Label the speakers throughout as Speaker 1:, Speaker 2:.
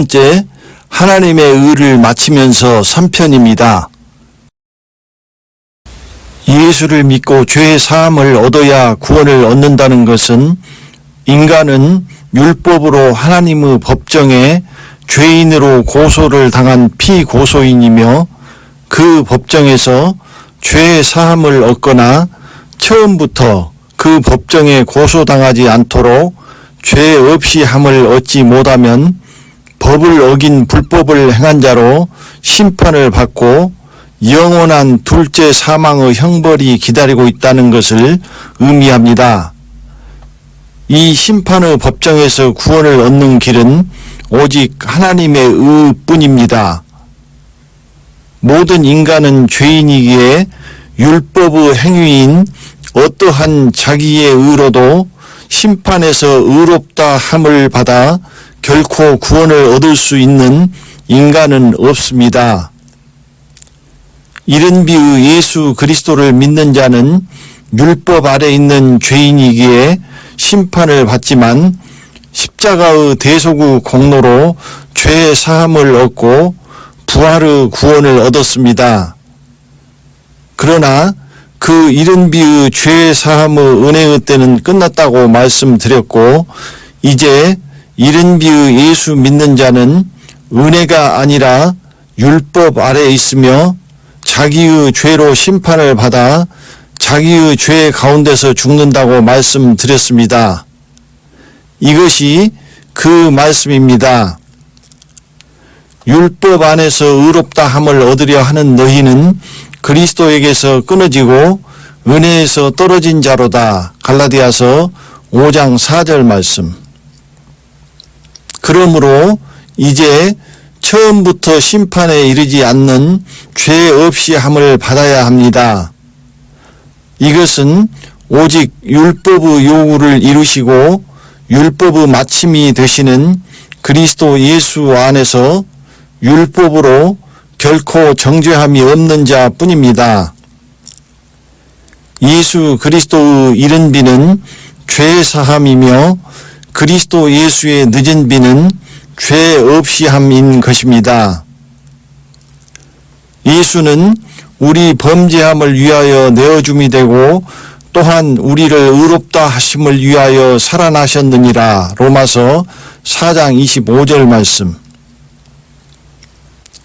Speaker 1: 번째, 하나님의 의를 마치면서 3편입니다. 예수를 믿고 죄의 사함을 얻어야 구원을 얻는다는 것은 인간은 율법으로 하나님의 법정에 죄인으로 고소를 당한 피고소인이며 그 법정에서 죄의 사함을 얻거나 처음부터 그 법정에 고소당하지 않도록 죄 없이 함을 얻지 못하면 법을 어긴 불법을 행한 자로 심판을 받고 영원한 둘째 사망의 형벌이 기다리고 있다는 것을 의미합니다. 이 심판의 법정에서 구원을 얻는 길은 오직 하나님의 의뿐입니다. 모든 인간은 죄인이기에 율법의 행위인 어떠한 자기의 의로도 심판에서 의롭다 함을 받아 결코 구원을 얻을 수 있는 인간은 없습니다. 이른 비의 예수 그리스도를 믿는 자는 율법 아래 있는 죄인이기에 심판을 받지만 십자가의 대속의 공로로 죄의 사함을 얻고 부활의 구원을 얻었습니다. 그러나 그 이른 비의 죄의 사함의 은혜의 때는 끝났다고 말씀드렸고 이제 이른 비의 예수 믿는 자는 은혜가 아니라 율법 아래 있으며 자기의 죄로 심판을 받아 자기의 죄 가운데서 죽는다고 말씀드렸습니다. 이것이 그 말씀입니다. 율법 안에서 의롭다 함을 얻으려 하는 너희는 그리스도에게서 끊어지고 은혜에서 떨어진 자로다. 갈라디아서 5장 4절 말씀. 그러므로 이제 처음부터 심판에 이르지 않는 죄 없이 함을 받아야 합니다. 이것은 오직 율법의 요구를 이루시고 율법의 마침이 되시는 그리스도 예수 안에서 율법으로 결코 정죄함이 없는 자뿐입니다. 예수 그리스도의 이른 비는 죄 사함이며 그리스도 예수의 늦은 비는 죄 없이 함인 것입니다. 예수는 우리 범죄함을 위하여 내어줌이 되고 또한 우리를 의롭다 하심을 위하여 살아나셨느니라. 로마서 4장 25절 말씀.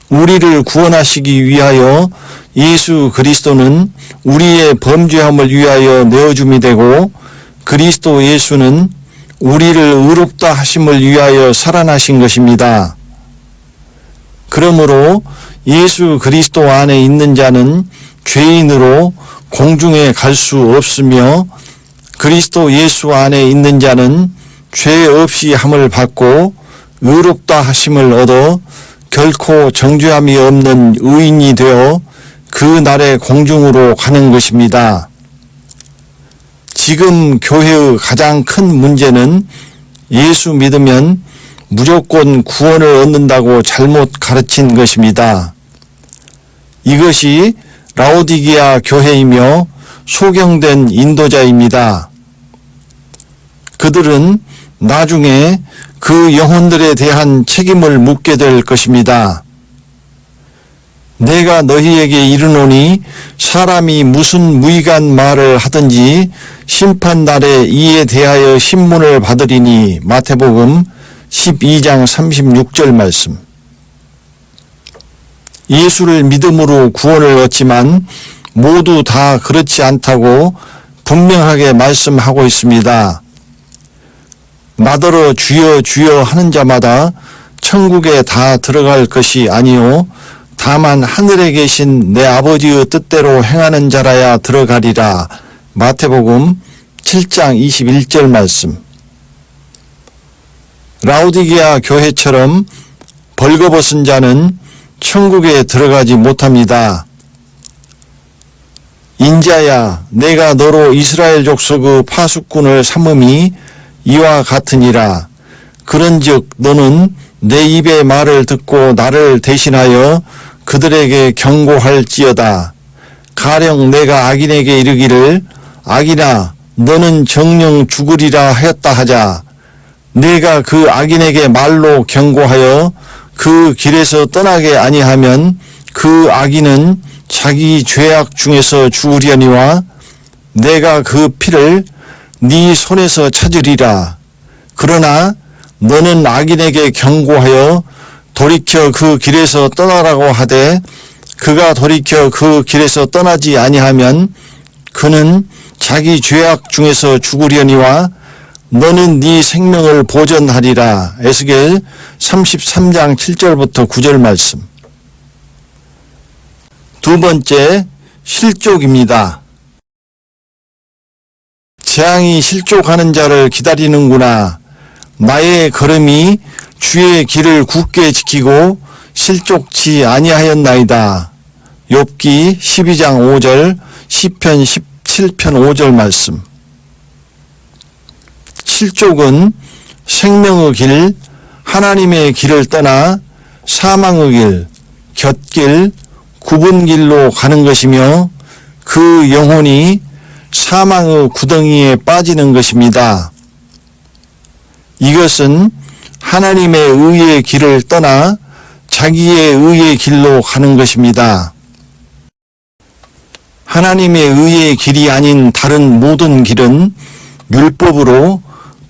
Speaker 1: 우리를 구원하시기 위하여 예수 그리스도는 우리의 범죄함을 위하여 내어줌이 되고 그리스도 예수는 우리를 의롭다 하심을 위하여 살아나신 것입니다. 그러므로 예수 그리스도 안에 있는 자는 죄인으로 공중에 갈 수 없으며 그리스도 예수 안에 있는 자는 죄 없이 함을 받고 의롭다 하심을 얻어 결코 정죄함이 없는 의인이 되어 그 날의 공중으로 가는 것입니다. 지금 교회의 가장 큰 문제는 예수 믿으면 무조건 구원을 얻는다고 잘못 가르친 것입니다. 이것이 라오디게아 교회이며 소경된 인도자입니다. 그들은 나중에 그 영혼들에 대한 책임을 묻게 될 것입니다. 내가 너희에게 이르노니 사람이 무슨 무익한 말을 하든지 심판날에 이에 대하여 신문을 받으리니. 마태복음 12장 36절 말씀. 예수를 믿음으로 구원을 얻지만 모두 다 그렇지 않다고 분명하게 말씀하고 있습니다. 나더러 주여 주여 하는 자마다 천국에 다 들어갈 것이 아니요 다만 하늘에 계신 내 아버지의 뜻대로 행하는 자라야 들어가리라. 마태복음 7장 21절 말씀. 라오디게아 교회처럼 벌거벗은 자는 천국에 들어가지 못합니다. 인자야 내가 너로 이스라엘 족속의 파수꾼을 삼음이 이와 같으니라. 그런즉 너는 내 입의 말을 듣고 나를 대신하여 그들에게 경고할지어다. 가령 내가 악인에게 이르기를 악인아 너는 정녕 죽으리라 하였다 하자. 내가 그 악인에게 말로 경고하여 그 길에서 떠나게 아니하면 그 악인은 자기 죄악 중에서 죽으려니와 내가 그 피를 네 손에서 찾으리라. 그러나 너는 악인에게 경고하여 돌이켜 그 길에서 떠나라고 하되 그가 돌이켜 그 길에서 떠나지 아니하면 그는 자기 죄악 중에서 죽으려니와 너는 네 생명을 보전하리라. 에스겔 33장 7절부터 9절 말씀. 두 번째, 실족입니다. 재앙이 실족하는 자를 기다리는구나. 나의 걸음이 주의 길을 굳게 지키고 실족치 아니하였나이다. 욥기 12장 5절, 시편 17편 5절 말씀. 실족은 생명의 길, 하나님의 길을 떠나 사망의 길, 곁길, 굽은 길로 가는 것이며 그 영혼이 사망의 구덩이에 빠지는 것입니다. 이것은 하나님의 의의 길을 떠나 자기의 의의 길로 가는 것입니다. 하나님의 의의 길이 아닌 다른 모든 길은 율법으로,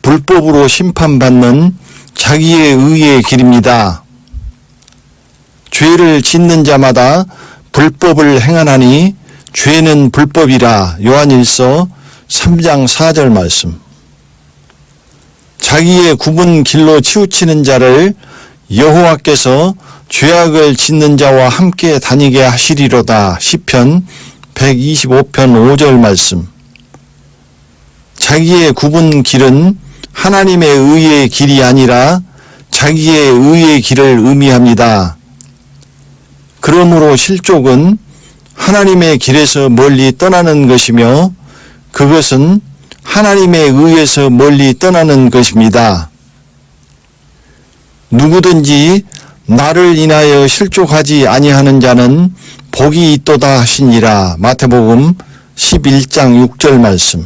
Speaker 1: 불법으로 심판받는 자기의 의의 길입니다. 죄를 짓는 자마다 불법을 행하나니 죄는 불법이라. 요한일서 3장 4절 말씀. 자기의 굽은 길로 치우치는 자를 여호와께서 죄악을 짓는 자와 함께 다니게 하시리로다. 시편 125편 5절 말씀. 자기의 굽은 길은 하나님의 의의 길이 아니라 자기의 의의 길을 의미합니다. 그러므로 실족은 하나님의 길에서 멀리 떠나는 것이며 그것은 하나님의 의에서 멀리 떠나는 것입니다. 누구든지 나를 인하여 실족하지 아니하는 자는 복이 있도다 하시니라. 마태복음 11장 6절 말씀.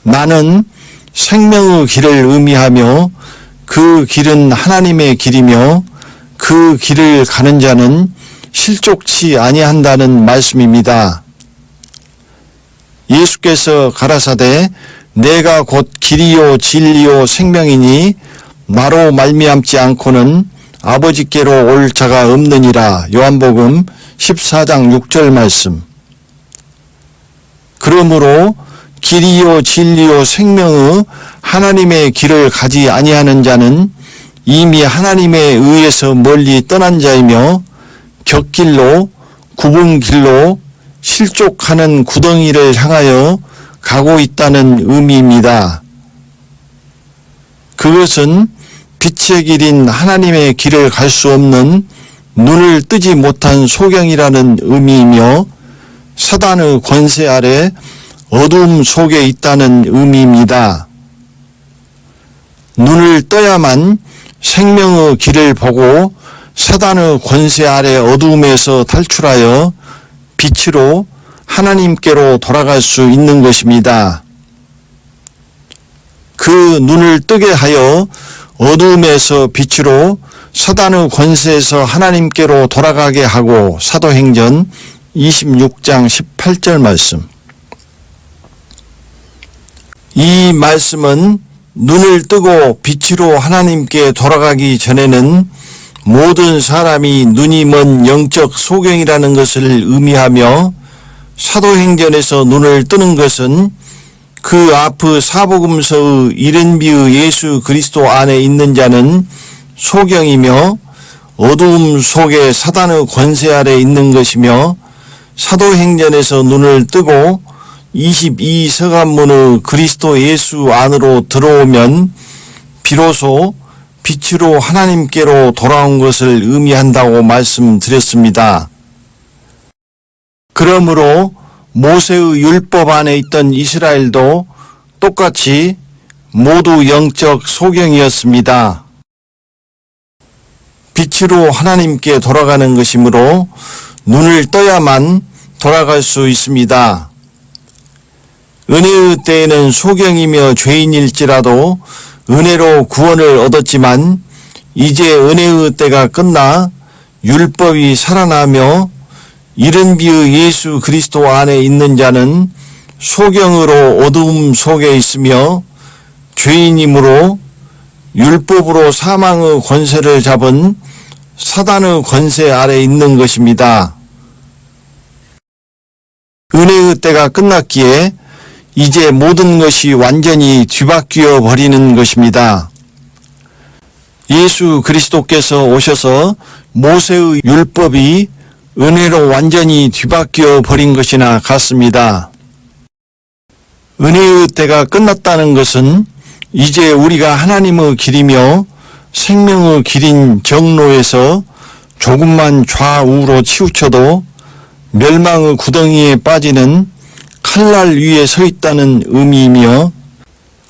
Speaker 1: 나는 생명의 길을 의미하며 그 길은 하나님의 길이며 그 길을 가는 자는 실족치 아니한다는 말씀입니다. 예수께서 가라사대 내가 곧 길이요 진리요 생명이니 나로 말미암지 않고는 아버지께로 올 자가 없느니라. 요한복음 14장 6절 말씀. 그러므로 길이요 진리요 생명의 하나님의 길을 가지 아니하는 자는 이미 하나님의 의에서 멀리 떠난 자이며 곁길로, 굽은 길로 실족하는 구덩이를 향하여 가고 있다는 의미입니다. 그것은 빛의 길인 하나님의 길을 갈 수 없는 눈을 뜨지 못한 소경이라는 의미이며 사단의 권세 아래 어두움 속에 있다는 의미입니다. 눈을 떠야만 생명의 길을 보고 사단의 권세 아래 어두움에서 탈출하여 빛으로 하나님께로 돌아갈 수 있는 것입니다. 그 눈을 뜨게 하여 어두움에서 빛으로 사단의 권세에서 하나님께로 돌아가게 하고. 사도행전 26장 18절 말씀. 이 말씀은 눈을 뜨고 빛으로 하나님께 돌아가기 전에는 모든 사람이 눈이 먼 영적 소경이라는 것을 의미하며 사도행전에서 눈을 뜨는 것은 그 앞의 사복음서의 이른비의 예수 그리스도 안에 있는 자는 소경이며 어두움 속에 사단의 권세 아래 있는 것이며 사도행전에서 눈을 뜨고 22서간문의 그리스도 예수 안으로 들어오면 비로소 빛으로 하나님께로 돌아온 것을 의미한다고 말씀드렸습니다. 그러므로 모세의 율법 안에 있던 이스라엘도 똑같이 모두 영적 소경이었습니다. 빛으로 하나님께 돌아가는 것이므로 눈을 떠야만 돌아갈 수 있습니다. 은혜의 때에는 소경이며 죄인일지라도 은혜로 구원을 얻었지만 이제 은혜의 때가 끝나 율법이 살아나며 이른비의 예수 그리스도 안에 있는 자는 소경으로 어두움 속에 있으며 죄인이므로 율법으로 사망의 권세를 잡은 사단의 권세 아래 있는 것입니다. 은혜의 때가 끝났기에 이제 모든 것이 완전히 뒤바뀌어 버리는 것입니다. 예수 그리스도께서 오셔서 모세의 율법이 은혜로 완전히 뒤바뀌어 버린 것이나 같습니다. 은혜의 때가 끝났다는 것은 이제 우리가 하나님의 길이며 생명의 길인 정로에서 조금만 좌우로 치우쳐도 멸망의 구덩이에 빠지는 칼날 위에 서 있다는 의미이며,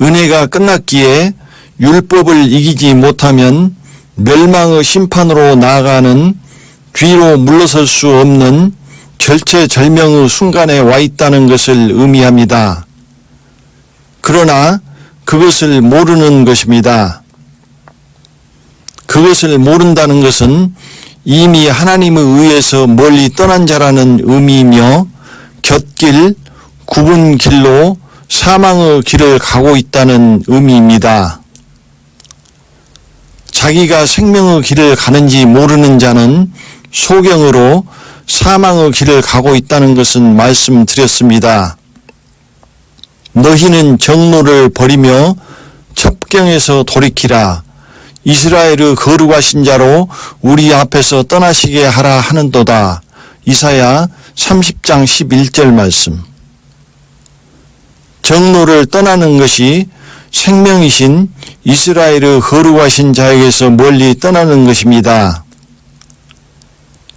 Speaker 1: 은혜가 끝났기에 율법을 이기지 못하면 멸망의 심판으로 나아가는 뒤로 물러설 수 없는 절체절명의 순간에 와 있다는 것을 의미합니다. 그러나 그것을 모르는 것입니다. 그것을 모른다는 것은 이미 하나님의 의에서 멀리 떠난 자라는 의미이며 곁길, 굽은 길로 사망의 길을 가고 있다는 의미입니다. 자기가 생명의 길을 가는지 모르는 자는 소경으로 사망의 길을 가고 있다는 것은 말씀드렸습니다. 너희는 정로를 버리며 첩경에서 돌이키라. 이스라엘의 거룩하신 자로 우리 앞에서 떠나시게 하라 하는도다. 이사야 30장 11절 말씀. 정로를 떠나는 것이 생명이신 이스라엘의 거룩하신 자에게서 멀리 떠나는 것입니다.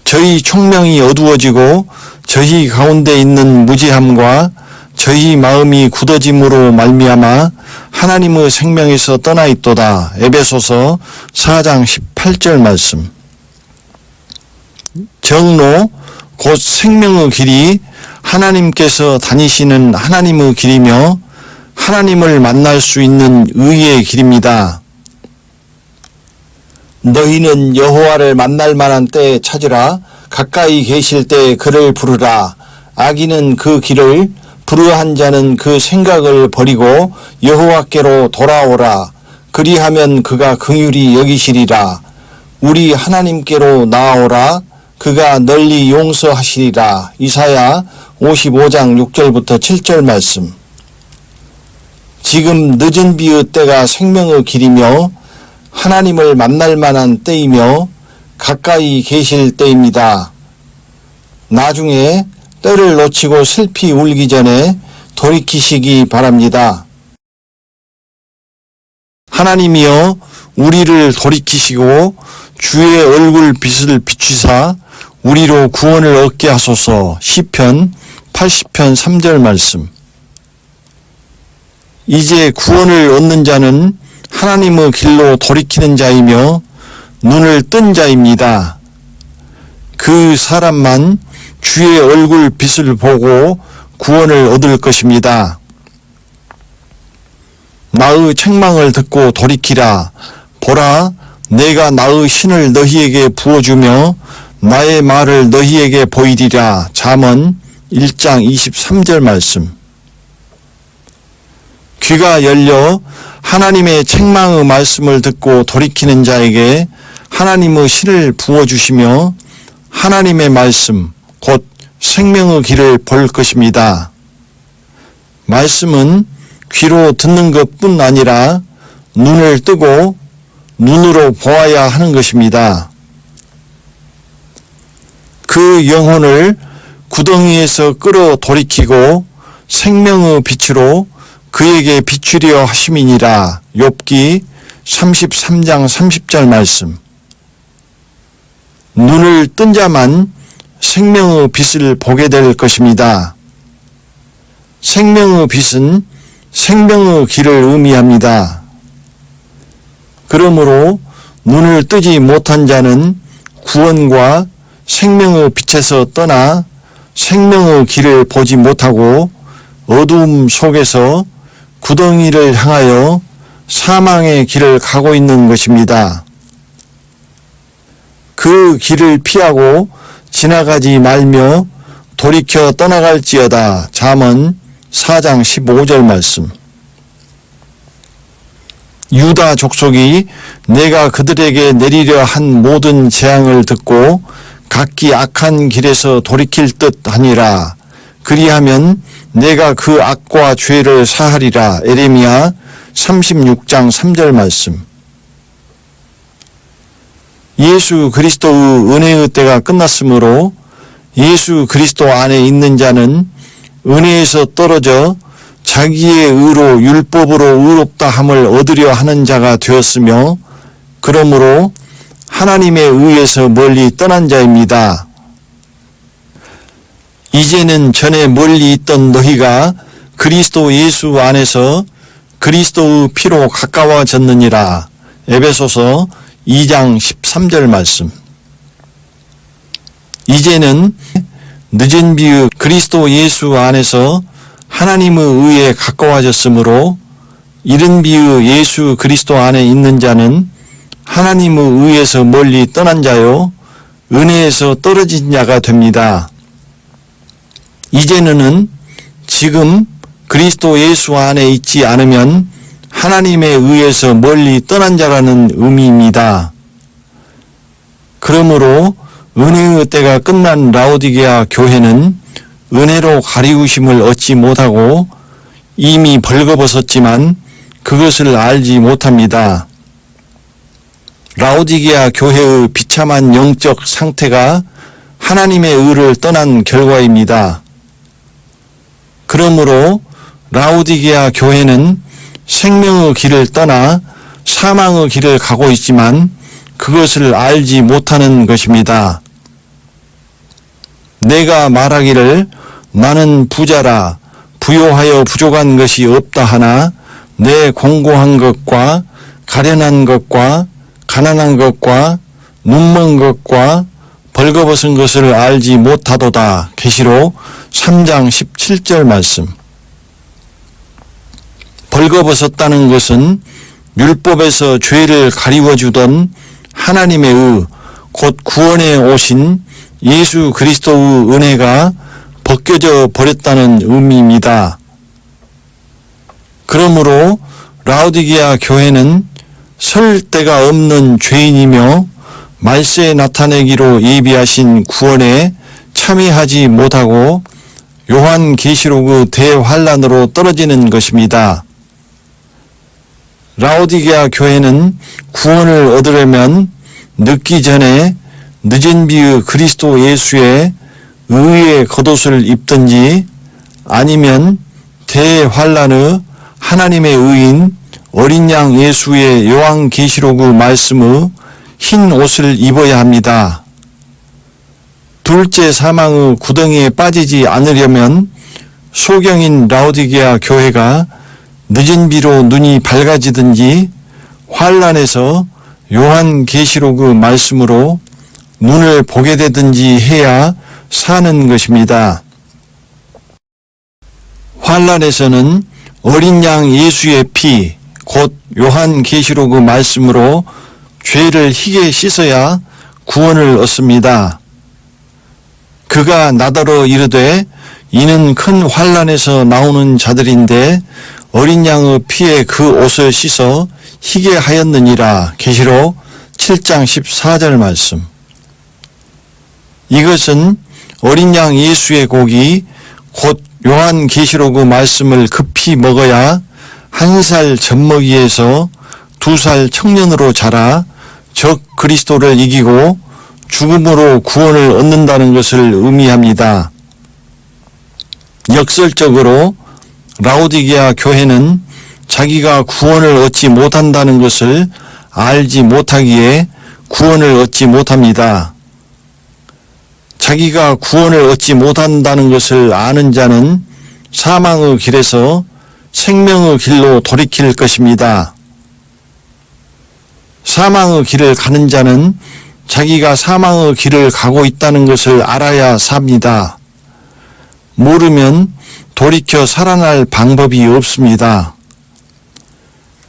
Speaker 1: 저희 총명이 어두워지고 저희 가운데 있는 무지함과 저희 마음이 굳어짐으로 말미암아 하나님의 생명에서 떠나 있도다. 에베소서 4장 18절 말씀. 정로, 곧 생명의 길이 하나님께서 다니시는 하나님의 길이며 하나님을 만날 수 있는 의의 길입니다. 너희는 여호와를 만날 만한 때에 찾으라. 가까이 계실 때에 그를 부르라. 악인은 그 길을, 불의한 자는 그 생각을 버리고 여호와께로 돌아오라. 그리하면 그가 긍휼히 여기시리라. 우리 하나님께로 나아오라. 그가 널리 용서하시리라. 이사야 55장 6절부터 7절 말씀. 지금 늦은 비의 때가 생명의 길이며 하나님을 만날 만한 때이며 가까이 계실 때입니다. 나중에 때를 놓치고 슬피 울기 전에 돌이키시기 바랍니다. 하나님이여 우리를 돌이키시고 주의 얼굴 빛을 비추사 우리로 구원을 얻게 하소서. 시편 80편 3절 말씀. 이제 구원을 얻는 자는 하나님의 길로 돌이키는 자이며 눈을 뜬 자입니다. 그 사람만 주의 얼굴 빛을 보고 구원을 얻을 것입니다. 나의 책망을 듣고 돌이키라. 보라, 내가 나의 신을 너희에게 부어주며 나의 말을 너희에게 보이리라. 잠언 1장 23절 말씀. 귀가 열려 하나님의 책망의 말씀을 듣고 돌이키는 자에게 하나님의 신을 부어주시며 하나님의 말씀, 곧 생명의 길을 볼 것입니다. 말씀은 귀로 듣는 것뿐 아니라 눈을 뜨고 눈으로 보아야 하는 것입니다. 그 영혼을 구덩이에서 끌어 돌이키고 생명의 빛으로 그에게 비추려 하심이니라. 욥기 33장 30절 말씀. 눈을 뜬 자만 생명의 빛을 보게 될 것입니다. 생명의 빛은 생명의 길을 의미합니다. 그러므로 눈을 뜨지 못한 자는 구원과 생명의 빛에서 떠나 생명의 길을 보지 못하고 어두움 속에서 구덩이를 향하여 사망의 길을 가고 있는 것입니다. 그 길을 피하고 지나가지 말며 돌이켜 떠나갈지어다. 잠언 4장 15절 말씀. 유다 족속이 내가 그들에게 내리려 한 모든 재앙을 듣고 각기 악한 길에서 돌이킬 듯 하니라. 그리하면 내가 그 악과 죄를 사하리라. 에레미야 36장 3절 말씀. 예수 그리스도의 은혜의 때가 끝났으므로 예수 그리스도 안에 있는 자는 은혜에서 떨어져 자기의 의로 율법으로 의롭다함을 얻으려 하는 자가 되었으며 그러므로 하나님의 의에서 멀리 떠난 자입니다. 이제는 전에 멀리 있던 너희가 그리스도 예수 안에서 그리스도의 피로 가까워졌느니라. 에베소서 2장 13절 말씀. 이제는 늦은 비의 그리스도 예수 안에서 하나님의 의에 가까워졌으므로 이른 비의 예수 그리스도 안에 있는 자는 하나님의 의에서 멀리 떠난 자요 은혜에서 떨어진 자가 됩니다. 이제는 지금 그리스도 예수 안에 있지 않으면 하나님의 의에서 멀리 떠난 자라는 의미입니다. 그러므로 은혜의 때가 끝난 라오디게아 교회는 은혜로 가리우심을 얻지 못하고 이미 벌거벗었지만 그것을 알지 못합니다. 라오디게아 교회의 비참한 영적 상태가 하나님의 의를 떠난 결과입니다. 그러므로 라오디게아 교회는 생명의 길을 떠나 사망의 길을 가고 있지만 그것을 알지 못하는 것입니다. 내가 말하기를 나는 부자라 부요하여 부족한 것이 없다 하나 내 공고한 것과 가련한 것과 가난한 것과 눈먼 것과 벌거벗은 것을 알지 못하도다. 계시록 3장 17절 말씀. 벌거벗었다는 것은 율법에서 죄를 가리워주던 하나님의 의, 곧 구원에 오신 예수 그리스도의 은혜가 벗겨져 버렸다는 의미입니다. 그러므로 라오디게아 교회는 설 데가 없는 죄인이며 말세에 나타내기로 예비하신 구원에 참여하지 못하고 요한계시록의 대환란으로 떨어지는 것입니다. 라오디게아 교회는 구원을 얻으려면 늦기 전에 늦은 비의 그리스도 예수의 의의 겉옷을 입든지 아니면 대환란의 하나님의 의인 어린 양 예수의 요한계시록의 말씀의 흰 옷을 입어야 합니다. 둘째 사망의 구덩이에 빠지지 않으려면 소경인 라오디게아 교회가 늦은 비로 눈이 밝아지든지 환란에서 요한계시록의 말씀으로 눈을 보게 되든지 해야 사는 것입니다. 환란에서는 어린 양 예수의 피, 곧 요한계시록의 말씀으로 죄를 희게 씻어야 구원을 얻습니다. 그가 나더러 이르되 이는 큰 환란에서 나오는 자들인데 어린 양의 피에 그 옷을 씻어 희게 하였느니라. 계시록 7장 14절 말씀. 이것은 어린 양 예수의 고기 곧 요한계시록의 말씀을 급히 먹어야 1살 젖먹이에서 2살 청년으로 자라 적 그리스도를 이기고 죽음으로 구원을 얻는다는 것을 의미합니다. 역설적으로 라오디게아 교회는 자기가 구원을 얻지 못한다는 것을 알지 못하기에 구원을 얻지 못합니다. 자기가 구원을 얻지 못한다는 것을 아는 자는 사망의 길에서 생명의 길로 돌이킬 것입니다. 사망의 길을 가는 자는 자기가 사망의 길을 가고 있다는 것을 알아야 삽니다. 모르면 돌이켜 살아날 방법이 없습니다.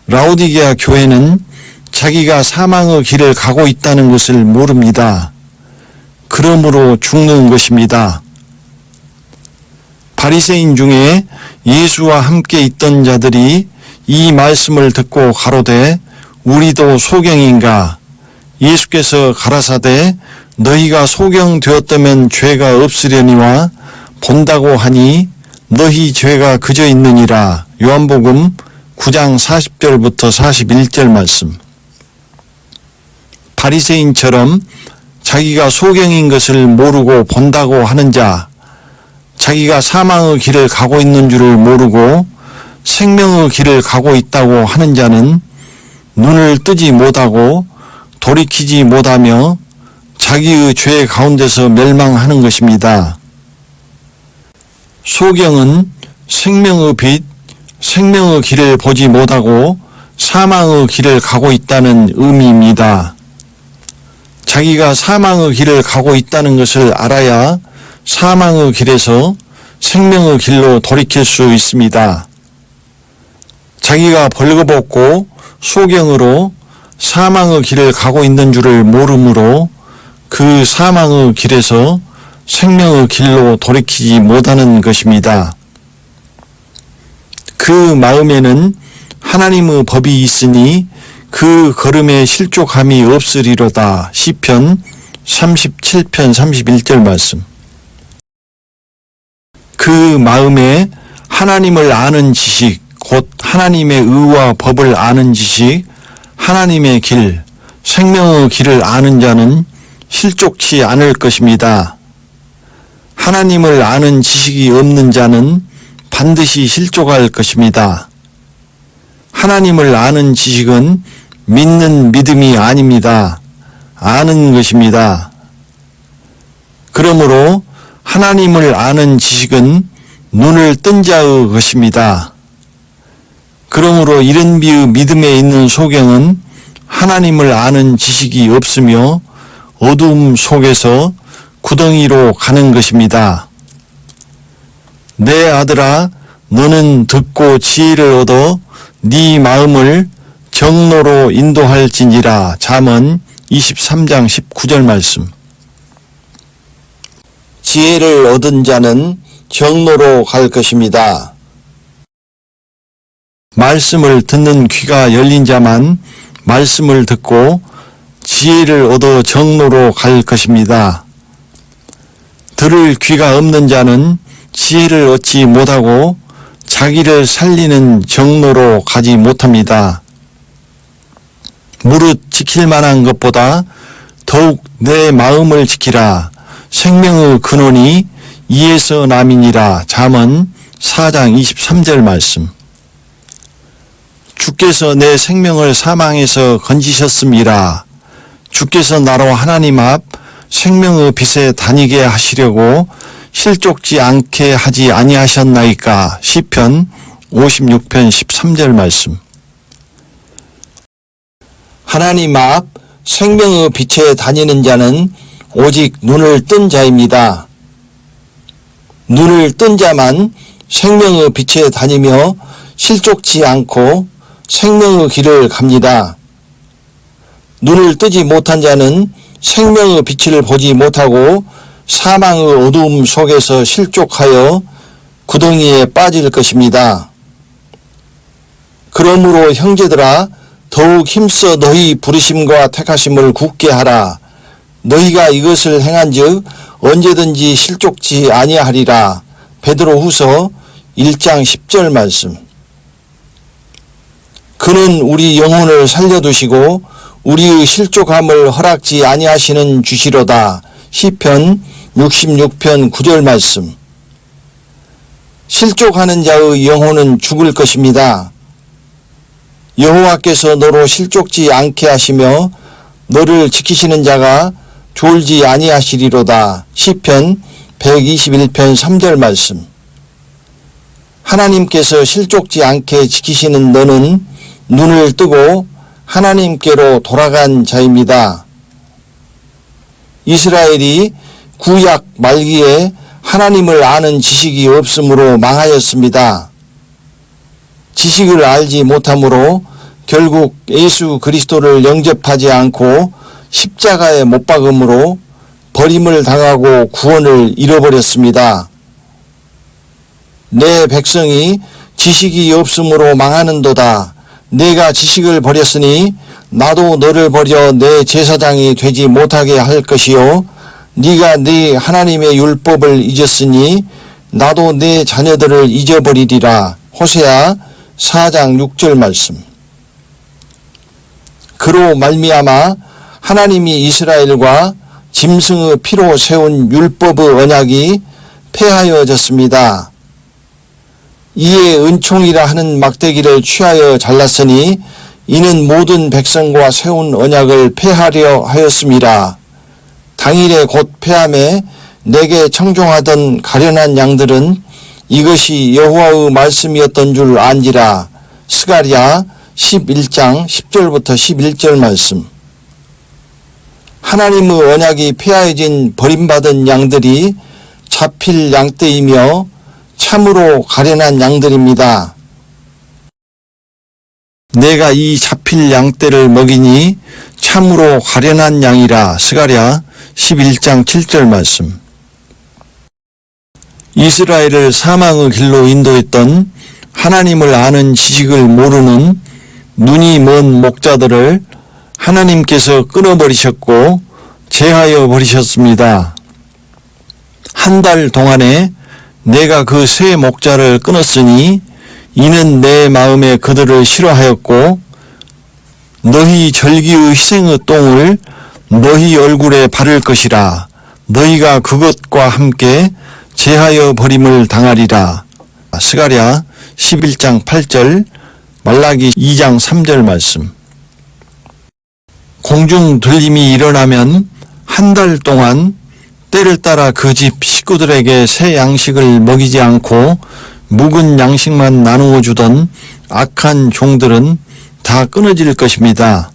Speaker 1: 라오디게아 교회는 자기가 사망의 길을 가고 있다는 것을 모릅니다. 그러므로 죽는 것입니다. 바리새인 중에 예수와 함께 있던 자들이 이 말씀을 듣고 가로되 우리도 소경인가? 예수께서 가라사대 너희가 소경되었다면 죄가 없으려니와 본다고 하니 너희 죄가 그저 있느니라. 요한복음 9장 40절부터 41절 말씀. 바리새인처럼 자기가 소경인 것을 모르고 본다고 하는 자, 자기가 사망의 길을 가고 있는 줄을 모르고 생명의 길을 가고 있다고 하는 자는 눈을 뜨지 못하고 돌이키지 못하며 자기의 죄 가운데서 멸망하는 것입니다. 소경은 생명의 빛, 생명의 길을 보지 못하고 사망의 길을 가고 있다는 의미입니다. 자기가 사망의 길을 가고 있다는 것을 알아야 사망의 길에서 생명의 길로 돌이킬 수 있습니다. 자기가 벌거벗고 소경으로 사망의 길을 가고 있는 줄을 모르므로 그 사망의 길에서 생명의 길로 돌이키지 못하는 것입니다. 그 마음에는 하나님의 법이 있으니 그 걸음에 실족함이 없으리로다. 시편 37편 31절 말씀. 그 마음에 하나님을 아는 지식, 곧 하나님의 의와 법을 아는 지식, 하나님의 길, 생명의 길을 아는 자는 실족치 않을 것입니다. 하나님을 아는 지식이 없는 자는 반드시 실족할 것입니다. 하나님을 아는 지식은 믿는 믿음이 아닙니다. 아는 것입니다. 그러므로 하나님을 아는 지식은 눈을 뜬 자의 것입니다. 그러므로 이른비의 믿음에 있는 소경은 하나님을 아는 지식이 없으며 어두움 속에서 구덩이로 가는 것입니다. 내 아들아, 너는 듣고 지혜를 얻어 네 마음을 정로로 인도할지니라. 잠언 23장 19절 말씀. 지혜를 얻은 자는 정로로 갈 것입니다. 말씀을 듣는 귀가 열린 자만 말씀을 듣고 지혜를 얻어 정로로 갈 것입니다. 들을 귀가 없는 자는 지혜를 얻지 못하고 자기를 살리는 정로로 가지 못합니다. 무릇 지킬 만한 것보다 더욱 내 마음을 지키라. 생명의 근원이 이에서 남이니라. 잠언 4장 23절 말씀. 주께서 내 생명을 사망에서 건지셨음이라. 주께서 나로 하나님 앞 생명의 빛에 다니게 하시려고 실족지 않게 하지 아니하셨나이까. 시편 56편 13절 말씀. 하나님 앞 생명의 빛에 다니는 자는 오직 눈을 뜬 자입니다. 눈을 뜬 자만 생명의 빛에 다니며 실족치 않고 생명의 길을 갑니다. 눈을 뜨지 못한 자는 생명의 빛을 보지 못하고 사망의 어두움 속에서 실족하여 구덩이에 빠질 것입니다. 그러므로 형제들아, 더욱 힘써 너희 부르심과 택하심을 굳게 하라. 너희가 이것을 행한즉 언제든지 실족치 아니하리라. 베드로후서 1장 10절 말씀. 그는 우리 영혼을 살려두시고 우리의 실족함을 허락지 아니하시는 주시로다. 시편 66편 9절 말씀. 실족하는 자의 영혼은 죽을 것입니다. 여호와께서 너로 실족지 않게 하시며 너를 지키시는 자가 졸지 아니하시리로다. 시편 121편 3절 말씀. 하나님께서 실족지 않게 지키시는 너는 눈을 뜨고 하나님께로 돌아간 자입니다. 이스라엘이 구약 말기에 하나님을 아는 지식이 없으므로 망하였습니다. 지식을 알지 못함으로 결국 예수 그리스도를 영접하지 않고 십자가에 못 박음으로 버림을 당하고 구원을 잃어버렸습니다. 내 백성이 지식이 없으므로 망하는도다. 내가 지식을 버렸으니 나도 너를 버려 내 제사장이 되지 못하게 할 것이요 네가 네 하나님의 율법을 잊었으니 나도 내 자녀들을 잊어버리리라. 호세아 4장 6절 말씀. 그로 말미암아 하나님이 이스라엘과 짐승의 피로 세운 율법의 언약이 폐하여졌습니다. 이에 은총이라 하는 막대기를 취하여 잘랐으니 이는 모든 백성과 세운 언약을 폐하려 하였음이라. 당일에 곧 폐함에 내게 청종하던 가련한 양들은 이것이 여호와의 말씀이었던 줄 안지라. 스가랴 11장 10절부터 11절 말씀. 하나님의 언약이 폐하여진 버림받은 양들이 잡힐 양떼이며 참으로 가련한 양들입니다. 내가 이 잡힐 양떼를 먹이니 참으로 가련한 양이라. 스가랴 11장 7절 말씀. 이스라엘을 사망의 길로 인도했던 하나님을 아는 지식을 모르는 눈이 먼 목자들을 하나님께서 끊어버리셨고 제하여 버리셨습니다. 한 달 동안에 내가 그 세 목자를 끊었으니 이는 내 마음에 그들을 싫어하였고 너희 절기의 희생의 똥을 너희 얼굴에 바를 것이라. 너희가 그것과 함께 제하여 버림을 당하리라. 스가랴 11장 8절, 말라기 2장 3절 말씀. 공중 들림이 일어나면 한 달 동안 때를 따라 그 집 식구들에게 새 양식을 먹이지 않고 묵은 양식만 나누어 주던 악한 종들은 다 끊어질 것입니다.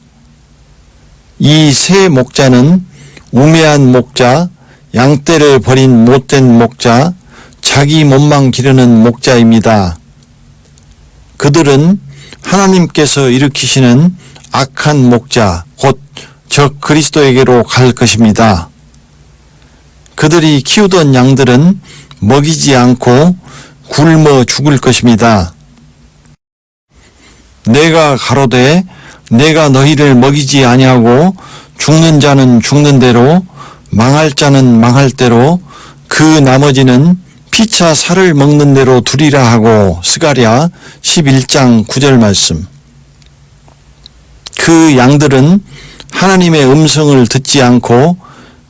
Speaker 1: 이 새 목자는 우매한 목자, 양떼를 버린 못된 목자, 자기 몸만 기르는 목자입니다. 그들은 하나님께서 일으키시는 악한 목자, 곧 적 그리스도에게로 갈 것입니다. 그들이 키우던 양들은 먹이지 않고 굶어 죽을 것입니다. 내가 가로되 내가 너희를 먹이지 아니하고 죽는 자는 죽는 대로 망할 자는 망할 대로 그 나머지는 피차 살을 먹는 대로 두리라 하고. 스가랴 11장 9절 말씀. 그 양들은 하나님의 음성을 듣지 않고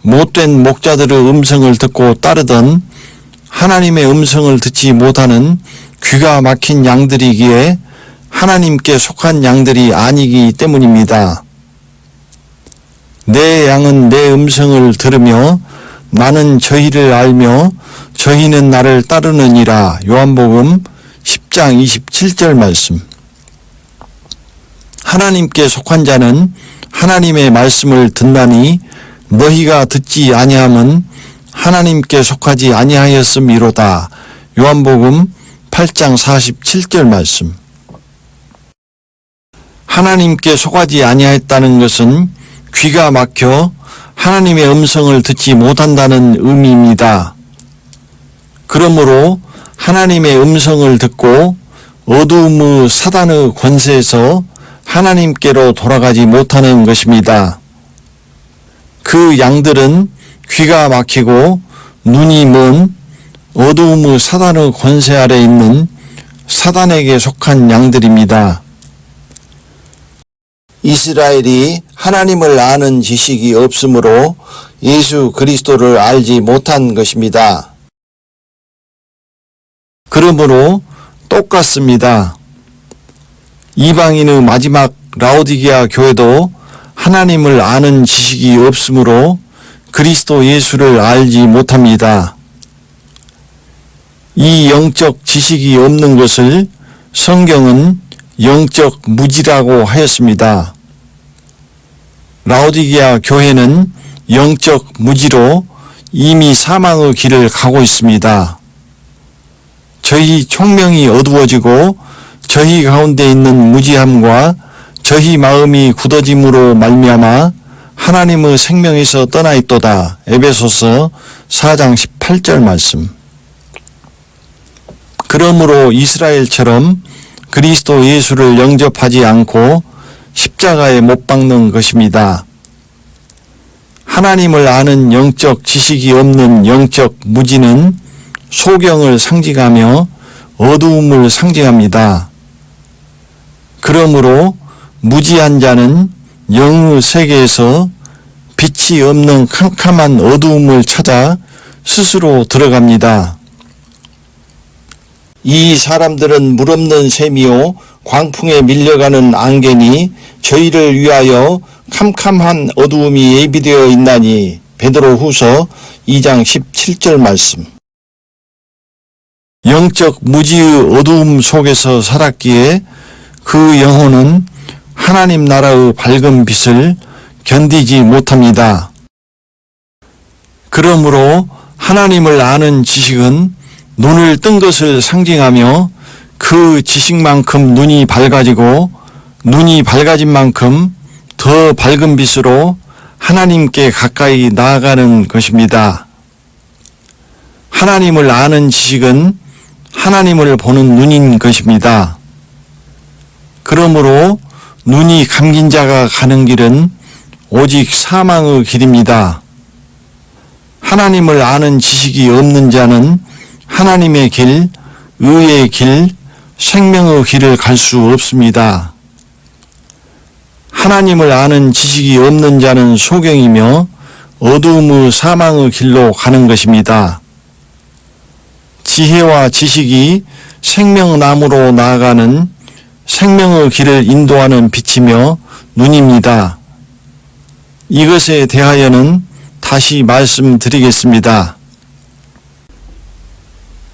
Speaker 1: 못된 목자들의 음성을 듣고 따르던 하나님의 음성을 듣지 못하는 귀가 막힌 양들이기에 하나님께 속한 양들이 아니기 때문입니다. 내 양은 내 음성을 들으며 나는 저희를 알며 저희는 나를 따르느니라. 요한복음 10장 27절 말씀. 하나님께 속한 자는 하나님의 말씀을 듣나니 너희가 듣지 아니함은 하나님께 속하지 아니하였음이로다. 요한복음 8장 47절 말씀. 하나님께 속하지 아니하였다는 것은 귀가 막혀 하나님의 음성을 듣지 못한다는 의미입니다. 그러므로 하나님의 음성을 듣고 어두움의 사단의 권세에서 하나님께로 돌아가지 못하는 것입니다. 그 양들은 귀가 막히고 눈이 먼 어두움의 사단의 권세 아래 있는 사단에게 속한 양들입니다. 이스라엘이 하나님을 아는 지식이 없으므로 예수 그리스도를 알지 못한 것입니다. 그러므로 똑같습니다. 이방인의 마지막 라오디게아 교회도 하나님을 아는 지식이 없으므로 그리스도 예수를 알지 못합니다. 이 영적 지식이 없는 것을 성경은 영적 무지라고 하였습니다. 라오디게아 교회는 영적 무지로 이미 사망의 길을 가고 있습니다. 저희 총명이 어두워지고 저희 가운데 있는 무지함과 저희 마음이 굳어짐으로 말미암아 하나님의 생명에서 떠나 있도다. 에베소서 4장 18절 말씀. 그러므로 이스라엘처럼 그리스도 예수를 영접하지 않고 십자가에 못 박는 것입니다. 하나님을 아는 영적 지식이 없는 영적 무지는 소경을 상징하며 어두움을 상징합니다. 그러므로 무지한 자는 영의 세계에서 빛이 없는 캄캄한 어두움을 찾아 스스로 들어갑니다. 이 사람들은 물없는 셈이요 광풍에 밀려가는 안개니 저희를 위하여 캄캄한 어두움이 예비되어 있나니. 베드로후서 2장 17절 말씀. 영적 무지의 어두움 속에서 살았기에 그 영혼은 하나님 나라의 밝은 빛을 견디지 못합니다. 그러므로 하나님을 아는 지식은 눈을 뜬 것을 상징하며 그 지식만큼 눈이 밝아지고 눈이 밝아진 만큼 더 밝은 빛으로 하나님께 가까이 나아가는 것입니다. 하나님을 아는 지식은 하나님을 보는 눈인 것입니다. 그러므로 눈이 감긴 자가 가는 길은 오직 사망의 길입니다. 하나님을 아는 지식이 없는 자는 하나님의 길, 의의 길, 생명의 길을 갈 수 없습니다. 하나님을 아는 지식이 없는 자는 소경이며 어두움의 사망의 길로 가는 것입니다. 지혜와 지식이 생명나무로 나아가는 생명의 길을 인도하는 빛이며 눈입니다. 이것에 대하여는 다시 말씀드리겠습니다.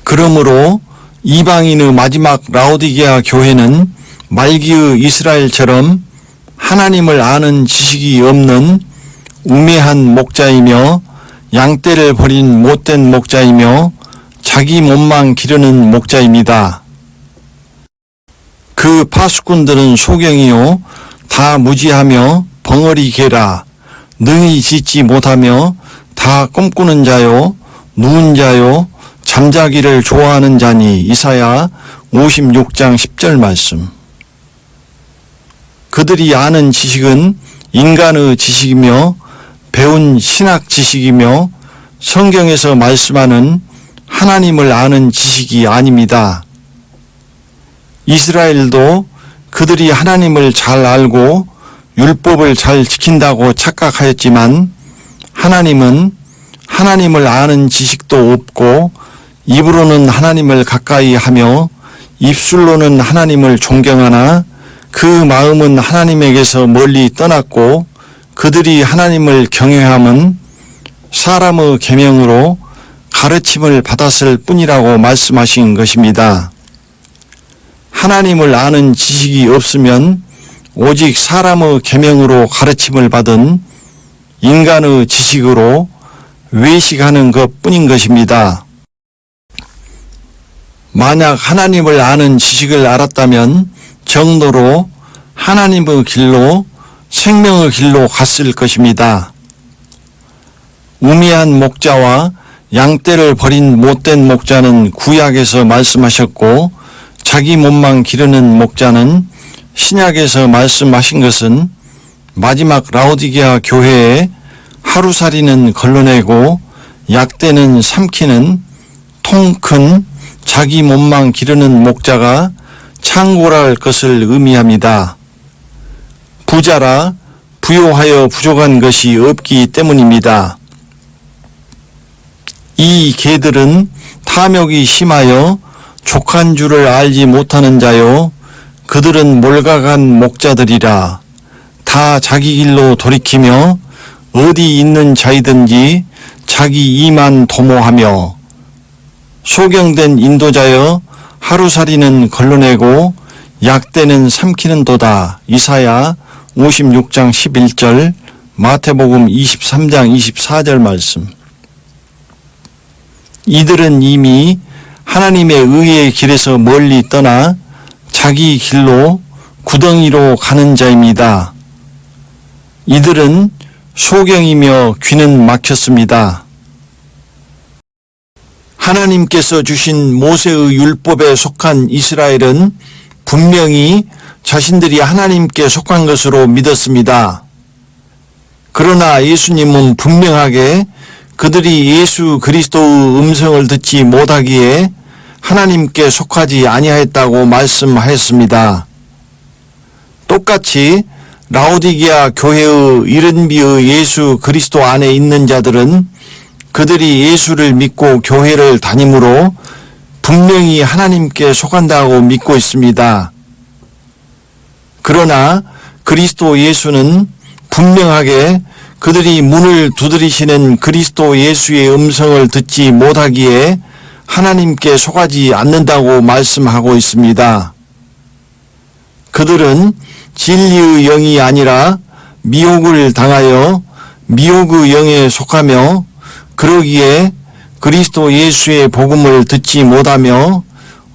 Speaker 1: 그러므로 이방인의 마지막 라오디게아 교회는 말기의 이스라엘처럼 하나님을 아는 지식이 없는 우매한 목자이며 양떼를 버린 못된 목자이며 자기 몸만 기르는 목자입니다. 그 파수꾼들은 소경이요 다 무지하며 벙어리 개라 능히 짓지 못하며 다 꿈꾸는 자요 누운 자요 잠자기를 좋아하는 자니. 이사야 56장 10절 말씀. 그들이 아는 지식은 인간의 지식이며 배운 신학 지식이며 성경에서 말씀하는 하나님을 아는 지식이 아닙니다. 이스라엘도 그들이 하나님을 잘 알고 율법을 잘 지킨다고 착각하였지만 하나님은 하나님을 아는 지식도 없고 입으로는 하나님을 가까이 하며 입술로는 하나님을 존경하나 그 마음은 하나님에게서 멀리 떠났고 그들이 하나님을 경외함은 사람의 계명으로 가르침을 받았을 뿐이라고 말씀하신 것입니다. 하나님을 아는 지식이 없으면 오직 사람의 계명으로 가르침을 받은 인간의 지식으로 외식하는 것뿐인 것입니다. 만약 하나님을 아는 지식을 알았다면 정도로 하나님의 길로 생명의 길로 갔을 것입니다. 우매한 목자와 양떼를 버린 못된 목자는 구약에서 말씀하셨고 자기 몸만 기르는 목자는 신약에서 말씀하신 것은 마지막 라오디게아 교회에 하루살이는 걸러내고 약대는 삼키는 통 큰 자기 몸만 기르는 목자가 창고랄 것을 의미합니다. 부자라 부요하여 부족한 것이 없기 때문입니다. 이 개들은 탐욕이 심하여 족한 줄을 알지 못하는 자요 그들은 몰각한 목자들이라. 다 자기 길로 돌이키며 어디 있는 자이든지 자기 이만 도모하며 소경된 인도자여 하루살이는 걸러내고 약대는 삼키는도다. 이사야 56장 11절, 마태복음 23장 24절 말씀. 이들은 이미 하나님의 의의 길에서 멀리 떠나 자기 길로 구덩이로 가는 자입니다. 이들은 소경이며 귀는 막혔습니다. 하나님께서 주신 모세의 율법에 속한 이스라엘은 분명히 자신들이 하나님께 속한 것으로 믿었습니다. 그러나 예수님은 분명하게 그들이 예수 그리스도의 음성을 듣지 못하기에 하나님께 속하지 아니하였다고 말씀하였습니다. 똑같이 라오디게아 교회의 이른비의 예수 그리스도 안에 있는 자들은 그들이 예수를 믿고 교회를 다니므로 분명히 하나님께 속한다고 믿고 있습니다. 그러나 그리스도 예수는 분명하게 그들이 문을 두드리시는 그리스도 예수의 음성을 듣지 못하기에 하나님께 속하지 않는다고 말씀하고 있습니다. 그들은 진리의 영이 아니라 미혹을 당하여 미혹의 영에 속하며 그러기에 그리스도 예수의 복음을 듣지 못하며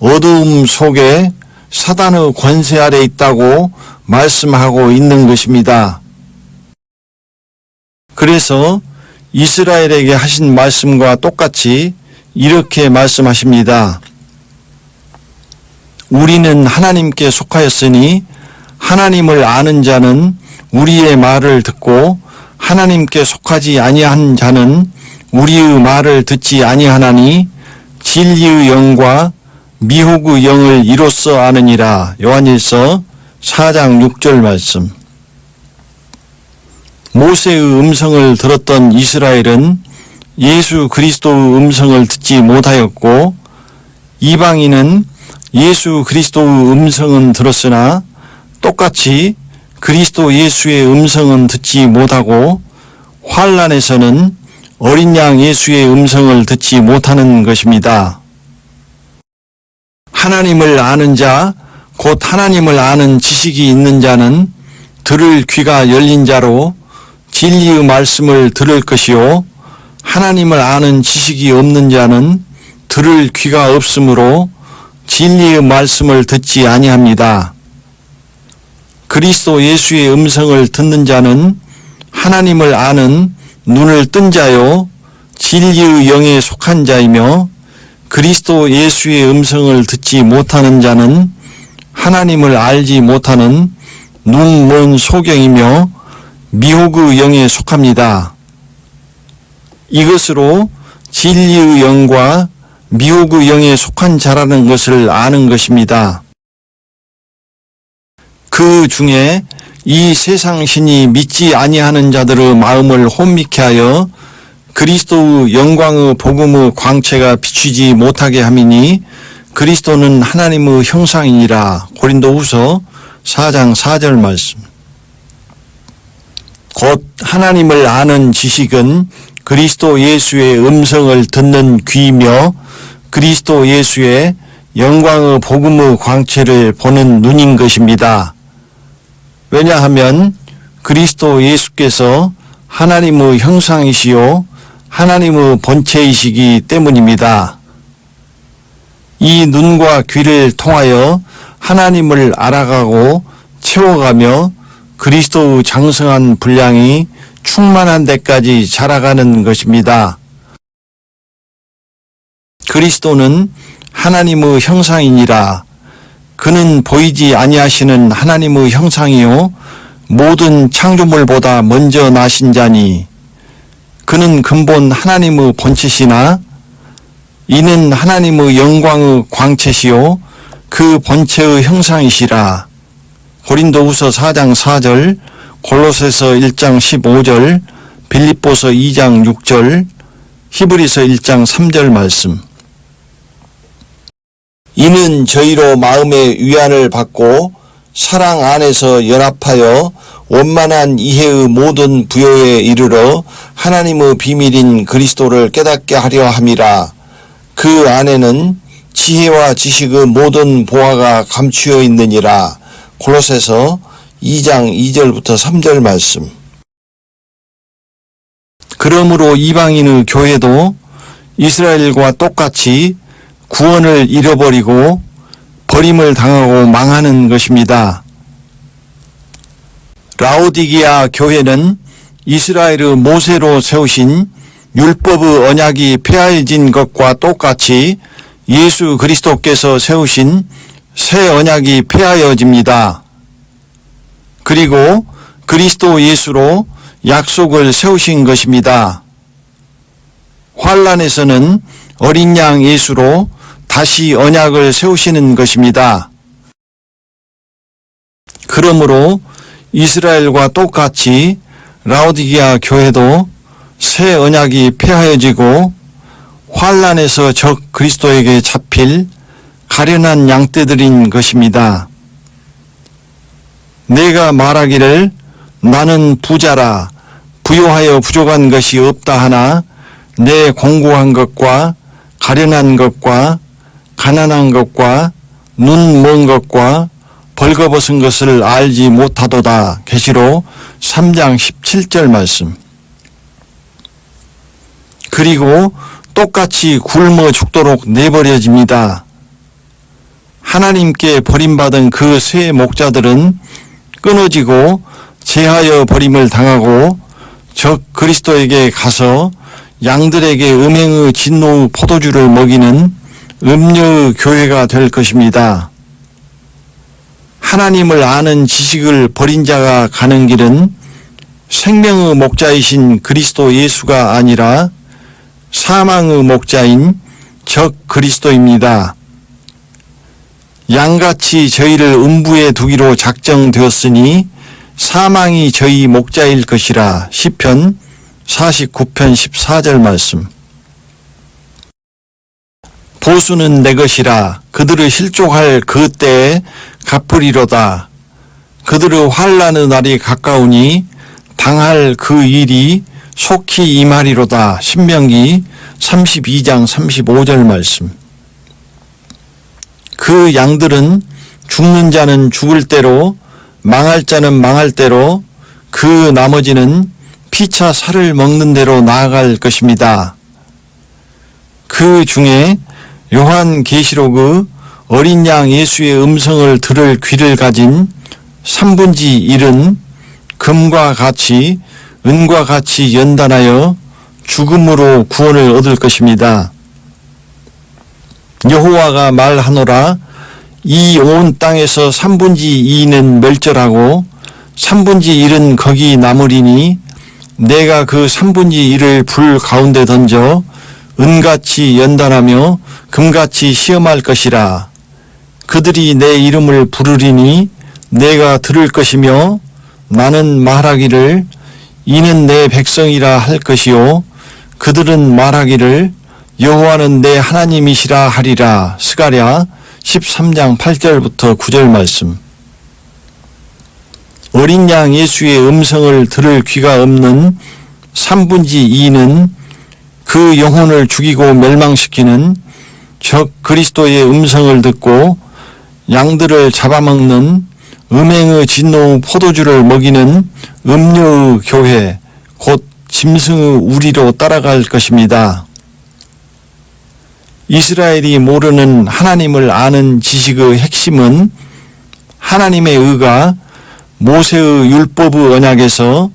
Speaker 1: 어두움 속에 사단의 권세 아래 있다고 말씀하고 있는 것입니다. 그래서 이스라엘에게 하신 말씀과 똑같이 이렇게 말씀하십니다. 우리는 하나님께 속하였으니 하나님을 아는 자는 우리의 말을 듣고 하나님께 속하지 아니한 자는 우리의 말을 듣지 아니하나니 진리의 영과 미혹의 영을 이로써 아느니라. 요한일서 4장 6절 말씀. 모세의 음성을 들었던 이스라엘은 예수 그리스도의 음성을 듣지 못하였고 이방인은 예수 그리스도의 음성은 들었으나 똑같이 그리스도 예수의 음성은 듣지 못하고 환난에서는 어린 양 예수의 음성을 듣지 못하는 것입니다. 하나님을 아는 자, 곧 하나님을 아는 지식이 있는 자는 들을 귀가 열린 자로 진리의 말씀을 들을 것이요 하나님을 아는 지식이 없는 자는 들을 귀가 없으므로 진리의 말씀을 듣지 아니합니다. 그리스도 예수의 음성을 듣는 자는 하나님을 아는 눈을 뜬 자요 진리의 영에 속한 자이며 그리스도 예수의 음성을 듣지 못하는 자는 하나님을 알지 못하는 눈 먼 소경이며 미혹의 영에 속합니다. 이것으로 진리의 영과 미혹의 영에 속한 자라는 것을 아는 것입니다. 그 중에 이 세상 신이 믿지 아니하는 자들의 마음을 혼미케 하여 그리스도의 영광의 복음의 광채가 비추지 못하게 함이니 그리스도는 하나님의 형상이니라. 고린도후서 4장 4절 말씀. 곧 하나님을 아는 지식은 그리스도 예수의 음성을 듣는 귀이며 그리스도 예수의 영광의 복음의 광채를 보는 눈인 것입니다. 왜냐하면 그리스도 예수께서 하나님의 형상이시요 하나님의 본체이시기 때문입니다. 이 눈과 귀를 통하여 하나님을 알아가고 채워가며 그리스도의 장성한 분량이 충만한 데까지 자라가는 것입니다. 그리스도는 하나님의 형상이니라. 그는 보이지 아니하시는 하나님의 형상이요 모든 창조물보다 먼저 나신 자니 그는 근본 하나님의 본체시나 이는 하나님의 영광의 광채시요 그 본체의 형상이시라. 고린도후서 4장 4절, 골로새서 1장 15절, 빌립보서 2장 6절, 히브리서 1장 3절 말씀. 이는 저희로 마음의 위안을 받고 사랑 안에서 연합하여 원만한 이해의 모든 부요에 이르러 하나님의 비밀인 그리스도를 깨닫게 하려 함이라. 그 안에는 지혜와 지식의 모든 보화가 감추어 있느니라. 골로새서 2장 2절부터 3절 말씀. 그러므로 이방인의 교회도 이스라엘과 똑같이 구원을 잃어버리고 버림을 당하고 망하는 것입니다. 라오디게아 교회는 이스라엘의 모세로 세우신 율법의 언약이 폐하해진 것과 똑같이 예수 그리스도께서 세우신 새 언약이 폐하여집니다. 그리고 그리스도 예수로 약속을 세우신 것입니다. 환란에서는 어린 양 예수로 다시 언약을 세우시는 것입니다. 그러므로 이스라엘과 똑같이 라오디게아 교회도 새 언약이 폐하여지고 환란에서 적 그리스도에게 잡힐 가련한 양떼들인 것입니다. 내가 말하기를 나는 부자라 부요하여 부족한 것이 없다 하나 내 공고한 것과 가련한 것과 가난한 것과 눈 먼 것과 벌거벗은 것을 알지 못하도다. 계시록 3장 17절 말씀. 그리고 똑같이 굶어 죽도록 내버려집니다. 하나님께 버림받은 그 세 목자들은 끊어지고 제하여 버림을 당하고 적 그리스도에게 가서 양들에게 음행의 진노의 포도주를 먹이는 음녀의 교회가 될 것입니다. 하나님을 아는 지식을 버린 자가 가는 길은 생명의 목자이신 그리스도 예수가 아니라 사망의 목자인 적 그리스도입니다. 양같이 저희를 음부에 두기로 작정되었으니 사망이 저희 목자일 것이라. 시편 49편 14절 말씀. 보수는 내 것이라 그들을 실족할 그 때에 갚으리로다. 그들의 환난의 날이 가까우니 당할 그 일이 속히 임하리로다. 신명기 32장 35절 말씀. 그 양들은 죽는 자는 죽을 대로 망할 자는 망할 대로 그 나머지는 피차 살을 먹는 대로 나아갈 것입니다. 그 중에 요한계시록의 어린 양 예수의 음성을 들을 귀를 가진 3분의 1은 금과 같이 은과 같이 연단하여 죽음으로 구원을 얻을 것입니다. 여호와가 말하노라 이 온 땅에서 3분의 2는 멸절하고 3분의 1은 거기 남으리니 내가 그 3분의 1을 불 가운데 던져 은같이 연단하며 금같이 시험할 것이라. 그들이 내 이름을 부르리니 내가 들을 것이며 나는 말하기를 이는 내 백성이라 할 것이요 그들은 말하기를 여호와는 내 하나님이시라 하리라. 스가랴 13장 8절부터 9절 말씀. 어린 양 예수의 음성을 들을 귀가 없는 3분의 2는 그 영혼을 죽이고 멸망시키는 적 그리스도의 음성을 듣고 양들을 잡아먹는 음행의 진노의 포도주를 먹이는 음료의 교회 곧 짐승의 우리로 따라갈 것입니다. 이스라엘이 모르는 하나님을 아는 지식의 핵심은 하나님의 의가 모세의 율법의 언약에서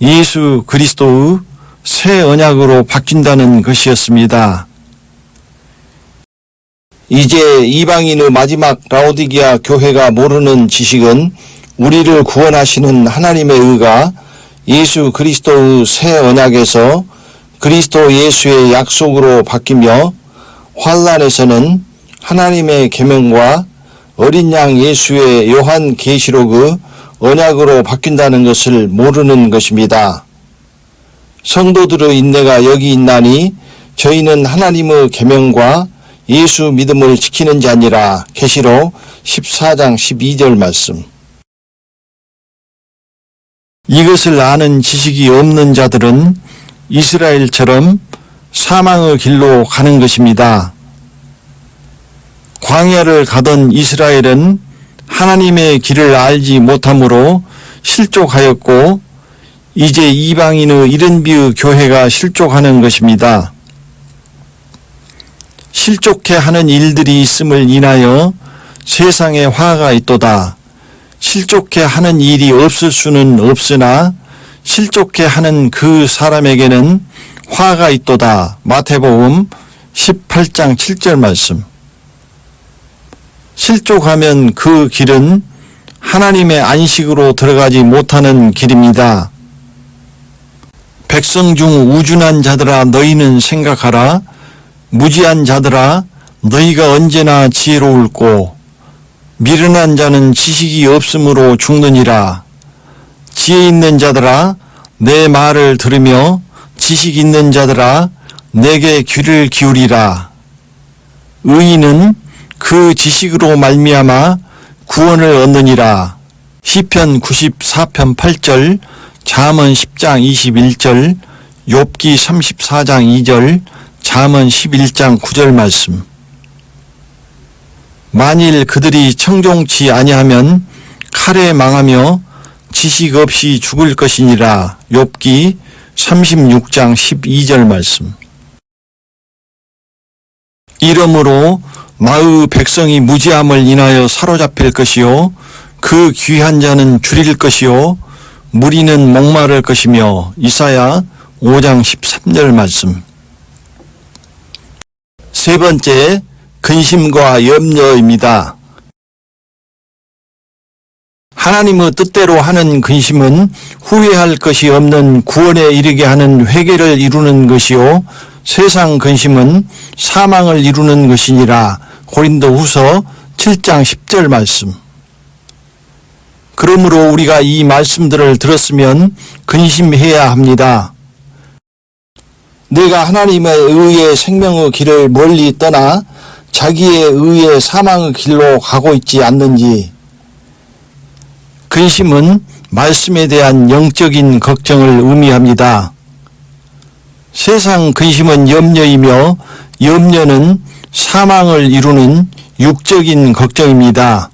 Speaker 1: 예수 그리스도의 새 언약으로 바뀐다는 것이었습니다. 이제 이방인의 마지막 라오디게아 교회가 모르는 지식은 우리를 구원하시는 하나님의 의가 예수 그리스도의 새 언약에서 그리스도 예수의 약속으로 바뀌며 환란에서는 하나님의 계명과 어린 양 예수의 요한계시록의 언약으로 바뀐다는 것을 모르는 것입니다. 성도들의 인내가 여기 있나니 저희는 하나님의 계명과 예수 믿음을 지키는 자니라. 계시록 14장 12절 말씀. 이것을 아는 지식이 없는 자들은 이스라엘처럼 사망의 길로 가는 것입니다. 광야를 가던 이스라엘은 하나님의 길을 알지 못함으로 실족하였고 이제 이방인의 이른비의 교회가 실족하는 것입니다. 실족해 하는 일들이 있음을 인하여 세상에 화가 있도다. 실족해 하는 일이 없을 수는 없으나 실족해 하는 그 사람에게는 화가 있도다. 마태복음 18장 7절 말씀. 실족하면 그 길은 하나님의 안식으로 들어가지 못하는 길입니다. 백성 중 우준한 자들아 너희는 생각하라. 무지한 자들아 너희가 언제나 지혜로울꼬. 미련한 자는 지식이 없으므로 죽느니라. 지혜 있는 자들아 내 말을 들으며 지식 있는 자들아 내게 귀를 기울이라. 의인은 그 지식으로 말미암아 구원을 얻느니라. 시편 94편 8절, 잠언 10장 21절, 욥기 34장 2절, 잠언 11장 9절 말씀. 만일 그들이 청종치 아니하면 칼에 망하며 지식 없이 죽을 것이니라. 욥기 36장 12절 말씀. 이러므로 나의 백성이 무지함을 인하여 사로잡힐 것이요 그 귀한 자는 줄일 것이요 무리는 목마를 것이며. 이사야 5장 13절 말씀. 세 번째, 근심과 염려입니다. 하나님의 뜻대로 하는 근심은 후회할 것이 없는 구원에 이르게 하는 회개를 이루는 것이요 세상 근심은 사망을 이루는 것이니라. 고린도후서 7장 10절 말씀. 그러므로 우리가 이 말씀들을 들었으면 근심해야 합니다. 내가 하나님의 의의 생명의 길을 멀리 떠나 자기의 의의 사망의 길로 가고 있지 않는지. 근심은 말씀에 대한 영적인 걱정을 의미합니다. 세상 근심은 염려이며 염려는 사망을 이루는 육적인 걱정입니다.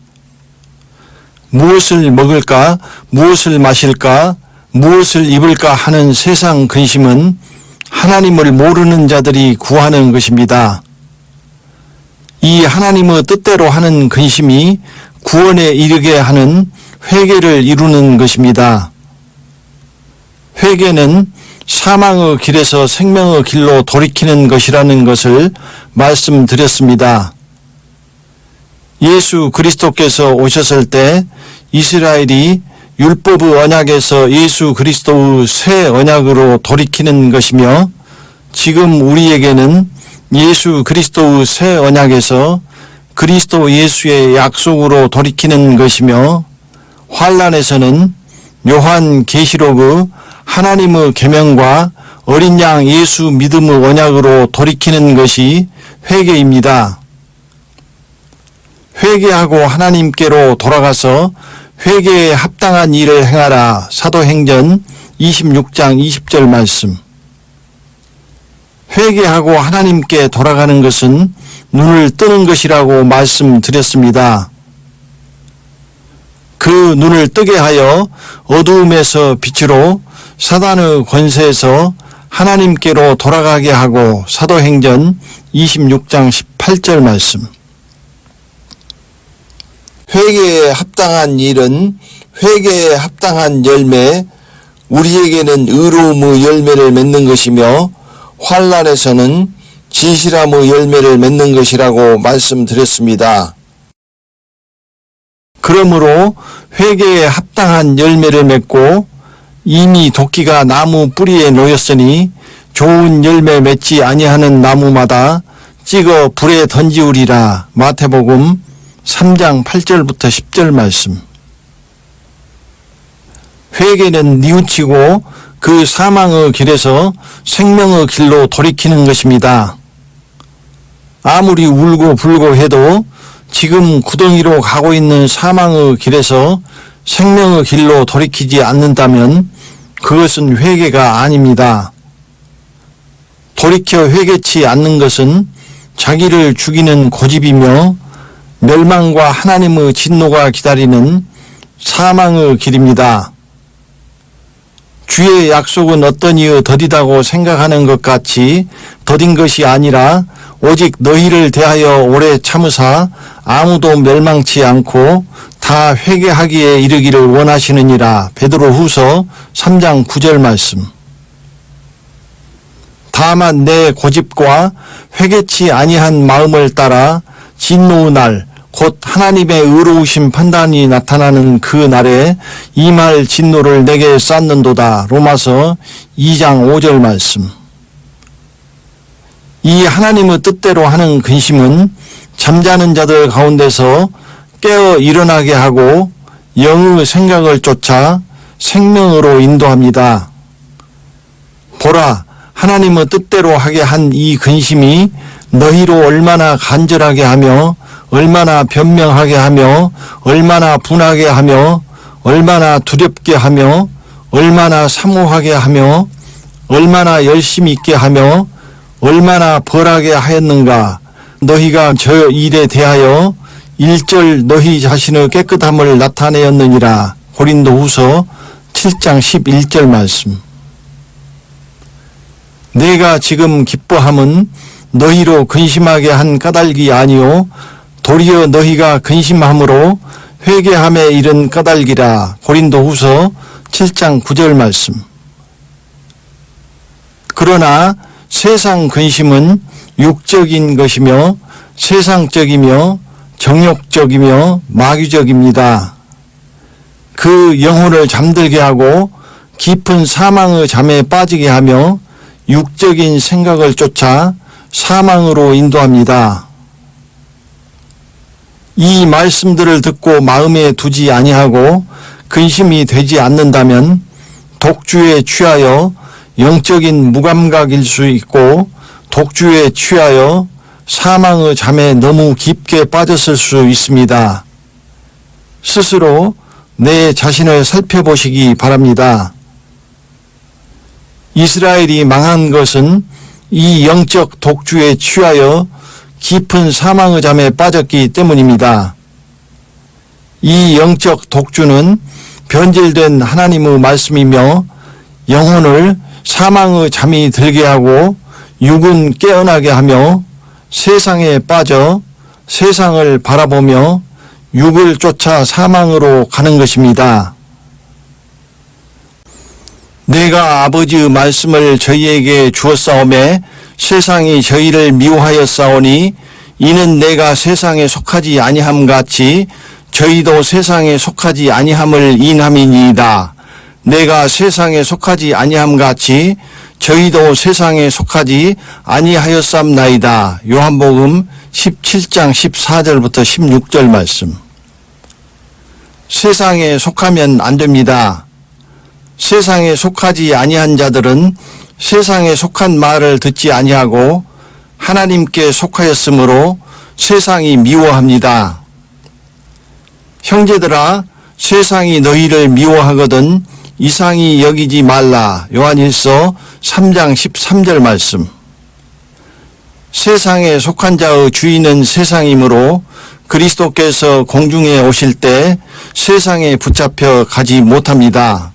Speaker 1: 무엇을 먹을까, 무엇을 마실까, 무엇을 입을까 하는 세상 근심은 하나님을 모르는 자들이 구하는 것입니다. 이 하나님의 뜻대로 하는 근심이 구원에 이르게 하는 회개를 이루는 것입니다. 회개는 사망의 길에서 생명의 길로 돌이키는 것이라는 것을 말씀드렸습니다. 예수 그리스도께서 오셨을 때 이스라엘이 율법의 언약에서 예수 그리스도의 새 언약으로 돌이키는 것이며 지금 우리에게는 예수 그리스도의 새 언약에서 그리스도 예수의 약속으로 돌이키는 것이며 환란에서는 요한계시록의 하나님의 계명과 어린 양 예수 믿음의 언약으로 돌이키는 것이 회개입니다. 회개하고 하나님께로 돌아가서 회개에 합당한 일을 행하라. 사도행전 26장 20절 말씀. 회개하고 하나님께 돌아가는 것은 눈을 뜨는 것이라고 말씀드렸습니다. 그 눈을 뜨게 하여 어두움에서 빛으로 사단의 권세에서 하나님께로 돌아가게 하고. 사도행전 26장 18절 말씀. 회개에 합당한 일은 회개에 합당한 열매, 우리에게는 의로움의 열매를 맺는 것이며 환란에서는 진실함의 열매를 맺는 것이라고 말씀드렸습니다. 그러므로 회개에 합당한 열매를 맺고 이미 도끼가 나무 뿌리에 놓였으니 좋은 열매 맺지 아니하는 나무마다 찍어 불에 던지우리라. 마태복음 3장 8절부터 10절 말씀. 회개는 뉘우치고 그 사망의 길에서 생명의 길로 돌이키는 것입니다. 아무리 울고 불고 해도 지금 구덩이로 가고 있는 사망의 길에서 생명의 길로 돌이키지 않는다면 그것은 회개가 아닙니다. 돌이켜 회개치 않는 것은 자기를 죽이는 고집이며 멸망과 하나님의 진노가 기다리는 사망의 길입니다. 주의 약속은 어떤 이의 더디다고 생각하는 것 같이 더딘 것이 아니라 오직 너희를 대하여 오래 참으사 아무도 멸망치 않고 다 회개하기에 이르기를 원하시느니라. 베드로후서 3장 9절 말씀. 다만 내 고집과 회개치 아니한 마음을 따라 진노의 날 곧 하나님의 의로우신 판단이 나타나는 그 날에 이 말 진노를 내게 쌓는도다. 로마서 2장 5절 말씀. 이 하나님의 뜻대로 하는 근심은 잠자는 자들 가운데서 깨어 일어나게 하고 영의 생각을 쫓아 생명으로 인도합니다. 보라, 하나님의 뜻대로 하게 한 이 근심이 너희로 얼마나 간절하게 하며 얼마나 변명하게 하며 얼마나 분하게 하며 얼마나 두렵게 하며 얼마나 사모하게 하며 얼마나 열심히 있게 하며 얼마나 벌하게 하였는가. 너희가 저 일에 대하여 일절 너희 자신의 깨끗함을 나타내었느니라. 고린도후서 7장 11절 말씀. 내가 지금 기뻐함은 너희로 근심하게 한 까닭이 아니요 도리어 너희가 근심함으로 회개함에 이른 까닭이라. 고린도후서 7장 9절 말씀. 그러나 세상 근심은 육적인 것이며 세상적이며 정욕적이며 마귀적입니다. 그 영혼을 잠들게 하고 깊은 사망의 잠에 빠지게 하며 육적인 생각을 쫓아 사망으로 인도합니다. 이 말씀들을 듣고 마음에 두지 아니하고 근심이 되지 않는다면 독주에 취하여 영적인 무감각일 수 있고 독주에 취하여 사망의 잠에 너무 깊게 빠졌을 수 있습니다. 스스로 내 자신을 살펴보시기 바랍니다. 이스라엘이 망한 것은 이 영적 독주에 취하여 깊은 사망의 잠에 빠졌기 때문입니다. 이 영적 독주는 변질된 하나님의 말씀이며 영혼을 사망의 잠이 들게 하고 육은 깨어나게 하며 세상에 빠져 세상을 바라보며 육을 쫓아 사망으로 가는 것입니다. 내가 아버지의 말씀을 저희에게 주었사오매 세상이 저희를 미워하였사오니 이는 내가 세상에 속하지 아니함 같이 저희도 세상에 속하지 아니함을 인함이니이다. 내가 세상에 속하지 아니함 같이 저희도 세상에 속하지 아니하였삼나이다. 요한복음 17장 14절부터 16절 말씀. 세상에 속하면 안 됩니다. 세상에 속하지 아니한 자들은 세상에 속한 말을 듣지 아니하고 하나님께 속하였으므로 세상이 미워합니다. 형제들아, 세상이 너희를 미워하거든 이상히 여기지 말라. 요한일서 3장 13절 말씀. 세상에 속한 자의 주인은 세상이므로 그리스도께서 공중에 오실 때 세상에 붙잡혀 가지 못합니다.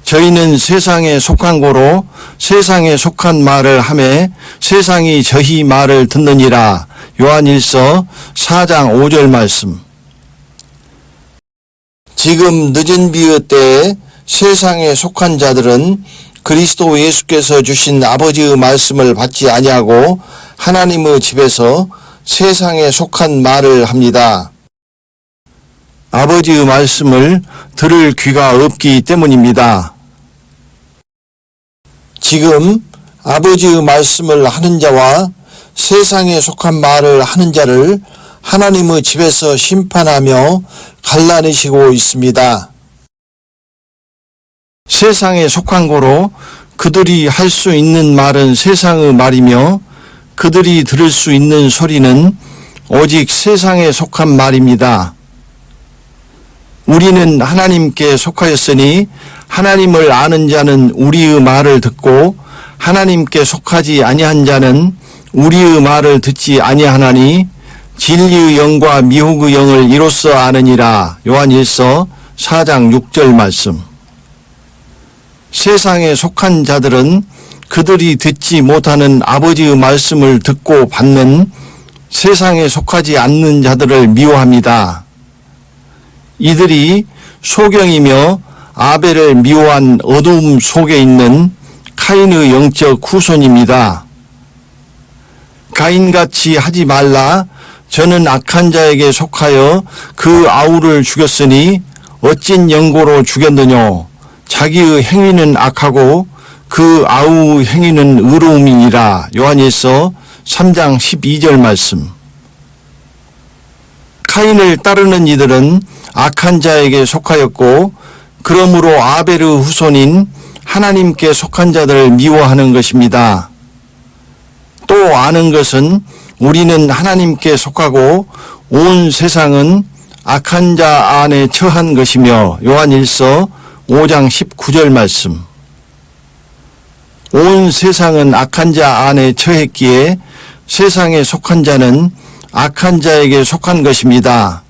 Speaker 1: 저희는 세상에 속한 고로 세상에 속한 말을 하매 세상이 저희 말을 듣느니라. 요한일서 4장 5절 말씀. 지금 늦은 비의 때에 세상에 속한 자들은 그리스도 예수께서 주신 아버지의 말씀을 받지 아니하고 하나님의 집에서 세상에 속한 말을 합니다. 아버지의 말씀을 들을 귀가 없기 때문입니다. 지금 아버지의 말씀을 하는 자와 세상에 속한 말을 하는 자를 하나님의 집에서 심판하며 갈라내시고 있습니다. 세상에 속한 고로 그들이 할 수 있는 말은 세상의 말이며 그들이 들을 수 있는 소리는 오직 세상에 속한 말입니다. 우리는 하나님께 속하였으니 하나님을 아는 자는 우리의 말을 듣고 하나님께 속하지 아니한 자는 우리의 말을 듣지 아니하나니 진리의 영과 미혹의 영을 이로써 아느니라. 요한일서 4장 6절 말씀. 세상에 속한 자들은 그들이 듣지 못하는 아버지의 말씀을 듣고 받는 세상에 속하지 않는 자들을 미워합니다. 이들이 소경이며 아벨을 미워한 어두움 속에 있는 카인의 영적 후손입니다. 가인같이 하지 말라. 저는 악한 자에게 속하여 그 아우를 죽였으니 어찐 영고로 죽였느뇨. 자기의 행위는 악하고 그 아우 행위는 의로움이니라. 요한일서 3장 12절 말씀. 카인을 따르는 이들은 악한 자에게 속하였고 그러므로 아벨의 후손인 하나님께 속한 자들을 미워하는 것입니다. 또 아는 것은 우리는 하나님께 속하고 온 세상은 악한 자 안에 처한 것이며 요한일서 5장 19절 말씀. 온 세상은 악한 자 안에 처했기에 세상에 속한 자는 악한 자에게 속한 것입니다.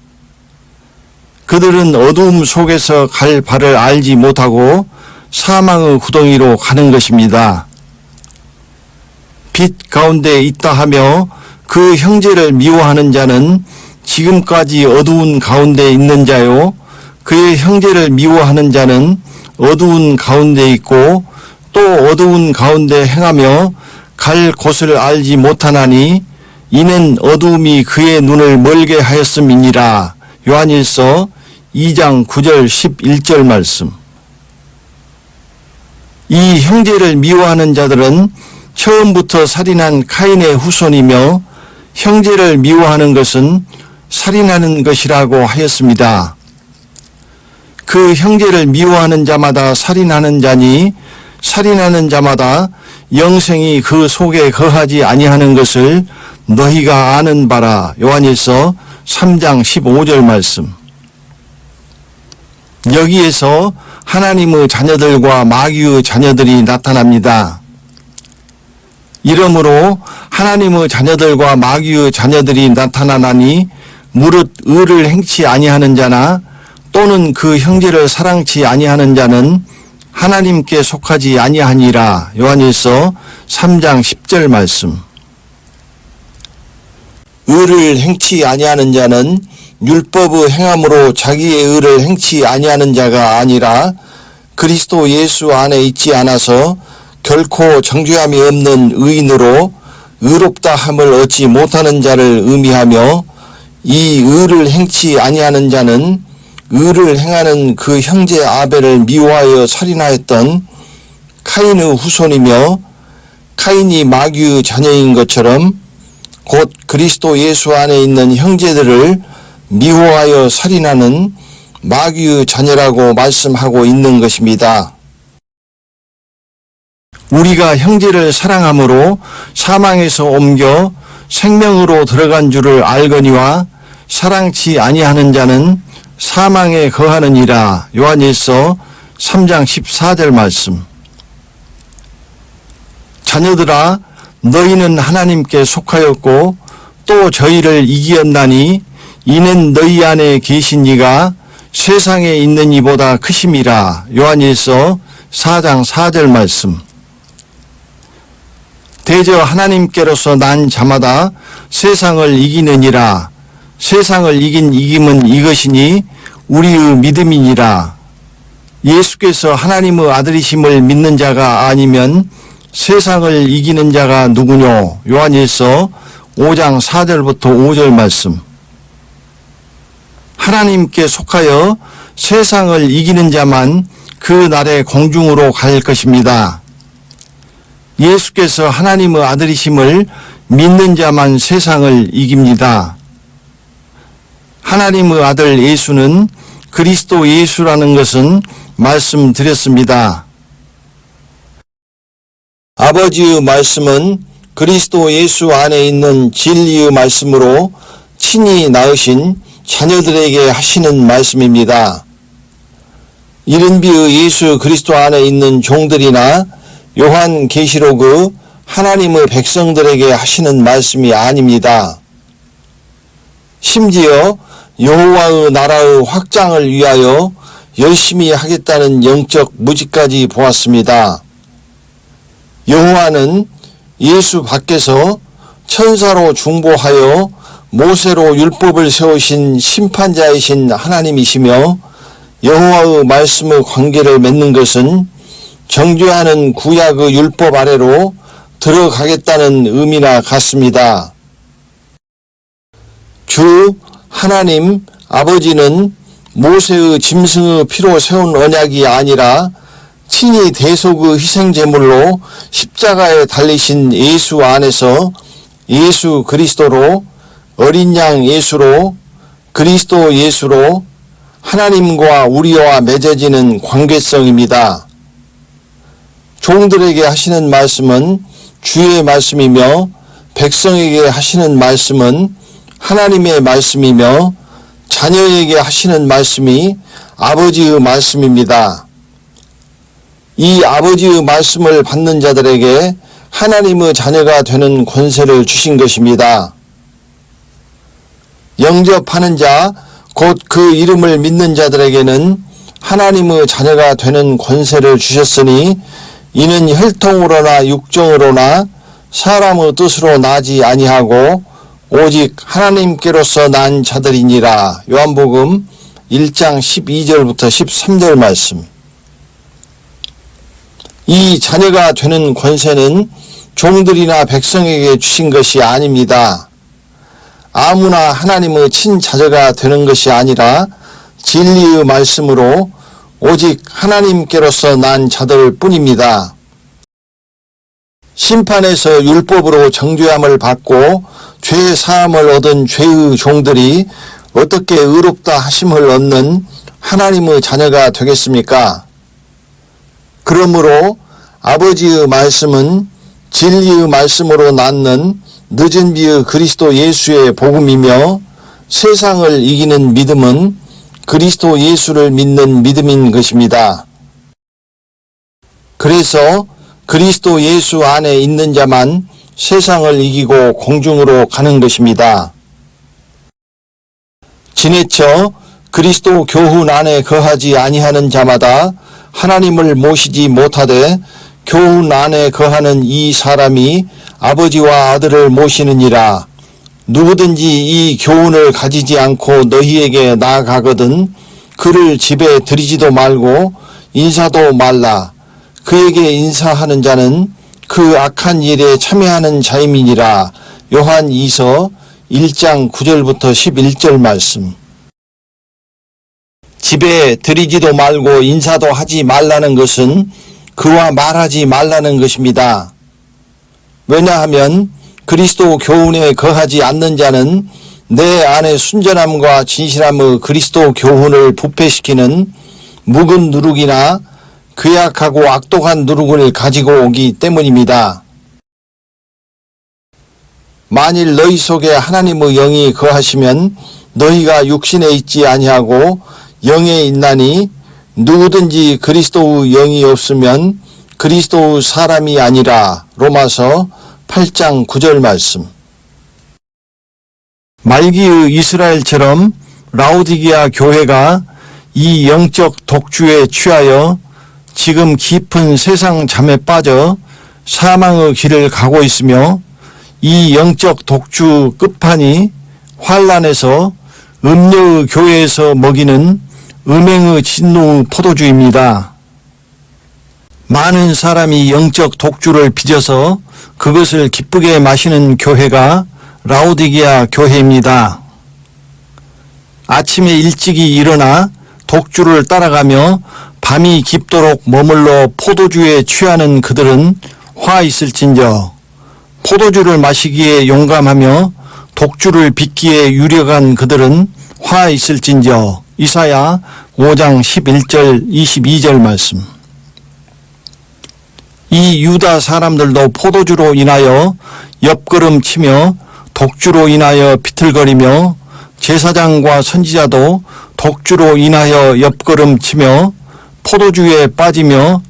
Speaker 1: 그들은 어두움 속에서 갈 바를 알지 못하고 사망의 구덩이로 가는 것입니다. 빛 가운데 있다 하며 그 형제를 미워하는 자는 지금까지 어두운 가운데 있는 자요. 그의 형제를 미워하는 자는 어두운 가운데 있고 또 어두운 가운데 행하며 갈 곳을 알지 못하나니 이는 어두움이 그의 눈을 멀게 하였음이니라. 요한일서 2장 9절 11절 말씀. 이 형제를 미워하는 자들은 처음부터 살인한 카인의 후손이며 형제를 미워하는 것은 살인하는 것이라고 하였습니다. 그 형제를 미워하는 자마다 살인하는 자니 살인하는 자마다 영생이 그 속에 거하지 아니하는 것을 너희가 아는 바라. 요한일서 3장 15절 말씀. 여기에서 하나님의 자녀들과 마귀의 자녀들이 나타납니다. 이러므로 하나님의 자녀들과 마귀의 자녀들이 나타나나니 무릇 의를 행치 아니하는 자나 또는 그 형제를 사랑치 아니하는 자는 하나님께 속하지 아니하니라. 요한일서 3장 10절 말씀. 의를 행치 아니하는 자는 율법의 행함으로 자기의 의를 행치 아니하는 자가 아니라 그리스도 예수 안에 있지 않아서 결코 정죄함이 없는 의인으로 의롭다 함을 얻지 못하는 자를 의미하며 이 의를 행치 아니하는 자는 의를 행하는 그 형제 아벨을 미워하여 살인하였던 카인의 후손이며 카인이 마귀의 자녀인 것처럼 곧 그리스도 예수 안에 있는 형제들을 미워하여 살인하는 마귀의 자녀라고 말씀하고 있는 것입니다. 우리가 형제를 사랑함으로 사망에서 옮겨 생명으로 들어간 줄을 알거니와 사랑치 아니하는 자는 사망에 거하느니라. 요한일서 3장 14절 말씀. 자녀들아, 너희는 하나님께 속하였고 또 저희를 이기었나니 이는 너희 안에 계신 이가 세상에 있는 이보다 크심이라. 요한일서 4장 4절 말씀. 대저 하나님께로서 난 자마다 세상을 이기느니라. 세상을 이긴 이김은 이것이니 우리의 믿음이니라. 예수께서 하나님의 아들이심을 믿는 자가 아니면 세상을 이기는 자가 누구뇨? 요한일서 5장 4절부터 5절 말씀. 하나님께 속하여 세상을 이기는 자만 그 날에 공중으로 갈 것입니다. 예수께서 하나님의 아들이심을 믿는 자만 세상을 이깁니다. 하나님의 아들 예수는 그리스도 예수라는 것은 말씀드렸습니다. 아버지의 말씀은 그리스도 예수 안에 있는 진리의 말씀으로 친히 낳으신 자녀들에게 하시는 말씀입니다. 이른비의 예수 그리스도 안에 있는 종들이나 요한 계시록의 하나님의 백성들에게 하시는 말씀이 아닙니다. 심지어 여호와의 나라의 확장을 위하여 열심히 하겠다는 영적 무지까지 보았습니다. 여호와는 예수 밖에서 천사로 중보하여 모세로 율법을 세우신 심판자이신 하나님이시며 여호와의 말씀의 관계를 맺는 것은 정죄하는 구약의 율법 아래로 들어가겠다는 의미나 같습니다. 주 하나님 아버지는 모세의 짐승의 피로 세운 언약이 아니라 친히 대속의 희생제물로 십자가에 달리신 예수 안에서 예수 그리스도로 어린 양 예수로 그리스도 예수로 하나님과 우리와 맺어지는 관계성입니다. 종들에게 하시는 말씀은 주의 말씀이며 백성에게 하시는 말씀은 하나님의 말씀이며 자녀에게 하시는 말씀이 아버지의 말씀입니다. 이 아버지의 말씀을 받는 자들에게 하나님의 자녀가 되는 권세를 주신 것입니다. 영접하는 자, 곧 그 이름을 믿는 자들에게는 하나님의 자녀가 되는 권세를 주셨으니 이는 혈통으로나 육정으로나 사람의 뜻으로 나지 아니하고 오직 하나님께로서 난 자들이니라. 요한복음 1장 12절부터 13절 말씀. 이 자녀가 되는 권세는 종들이나 백성에게 주신 것이 아닙니다. 아무나 하나님의 친자녀가 되는 것이 아니라 진리의 말씀으로 오직 하나님께로서 난 자들 뿐입니다. 심판에서 율법으로 정죄함을 받고 죄 사함을 얻은 죄의 종들이 어떻게 의롭다 하심을 얻는 하나님의 자녀가 되겠습니까? 그러므로 아버지의 말씀은 진리의 말씀으로 낳는 늦은 비의 그리스도 예수의 복음이며 세상을 이기는 믿음은 그리스도 예수를 믿는 믿음인 것입니다. 그래서 그리스도 예수 안에 있는 자만 세상을 이기고 공중으로 가는 것입니다. 지내쳐 그리스도 교훈 안에 거하지 아니하는 자마다 하나님을 모시지 못하되 교훈 안에 거하는 이 사람이 아버지와 아들을 모시느니라. 누구든지 이 교훈을 가지지 않고 너희에게 나아가거든 그를 집에 들이지도 말고 인사도 말라. 그에게 인사하는 자는 그 악한 일에 참여하는 자임이니라. 요한 2서 1장 9절부터 11절 말씀. 집에 들이지도 말고 인사도 하지 말라는 것은 그와 말하지 말라는 것입니다. 왜냐하면 그리스도 교훈에 거하지 않는 자는 내 안에 순전함과 진실함의 그리스도 교훈을 부패시키는 묵은 누룩이나 괴악하고 악독한 누룩을 가지고 오기 때문입니다. 만일 너희 속에 하나님의 영이 거하시면 너희가 육신에 있지 아니하고 영에 있나니 누구든지 그리스도의 영이 없으면 그리스도의 사람이 아니라. 로마서 8장 9절 말씀. 말기의 이스라엘처럼 라오디게아 교회가 이 영적 독주에 취하여 지금 깊은 세상 잠에 빠져 사망의 길을 가고 있으며 이 영적 독주 끝판이 환란에서 음녀의 교회에서 먹이는 음행의 진노의 포도주입니다. 많은 사람이 영적 독주를 빚어서 그것을 기쁘게 마시는 교회가 라오디게아 교회입니다. 아침에 일찍이 일어나 독주를 따라가며 밤이 깊도록 머물러 포도주에 취하는 그들은 화 있을진저. 포도주를 마시기에 용감하며 독주를 빚기에 유력한 그들은 화 있을진저. 이사야 5장 11절 22절 말씀. 이 유다 사람들도 포도주로 인하여 옆걸음치며 독주로 인하여 비틀거리며 제사장과 선지자도 독주로 인하여 옆걸음치며 포도주에 빠지며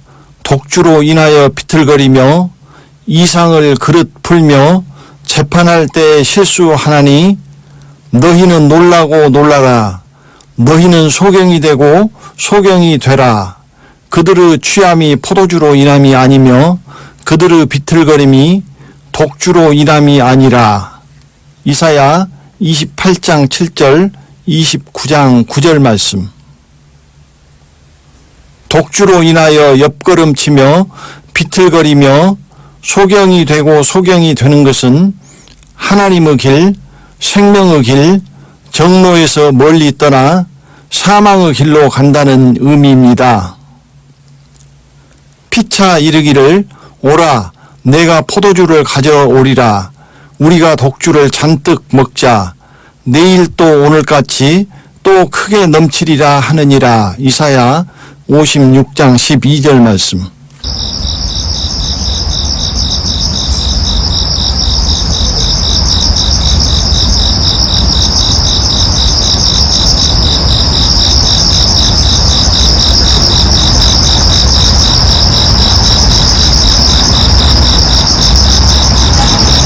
Speaker 1: 독주로 인하여 비틀거리며 이상을 그릇 풀며 재판할 때 실수하나니 너희는 놀라고 놀라라. 너희는 소경이 되고 소경이 되라. 그들의 취함이 포도주로 인함이 아니며 그들의 비틀거림이 독주로 인함이 아니라. 이사야 28장 7절, 29장 9절 말씀. 독주로 인하여 옆걸음치며 비틀거리며 소경이 되고 소경이 되는 것은 하나님의 길, 생명의 길, 정로에서 멀리 떠나 사망의 길로 간다는 의미입니다. 피차 이르기를 오라 내가 포도주를 가져오리라 우리가 독주를 잔뜩 먹자 내일 또 오늘같이 또 크게 넘치리라 하느니라. 이사야 56장 12절 말씀.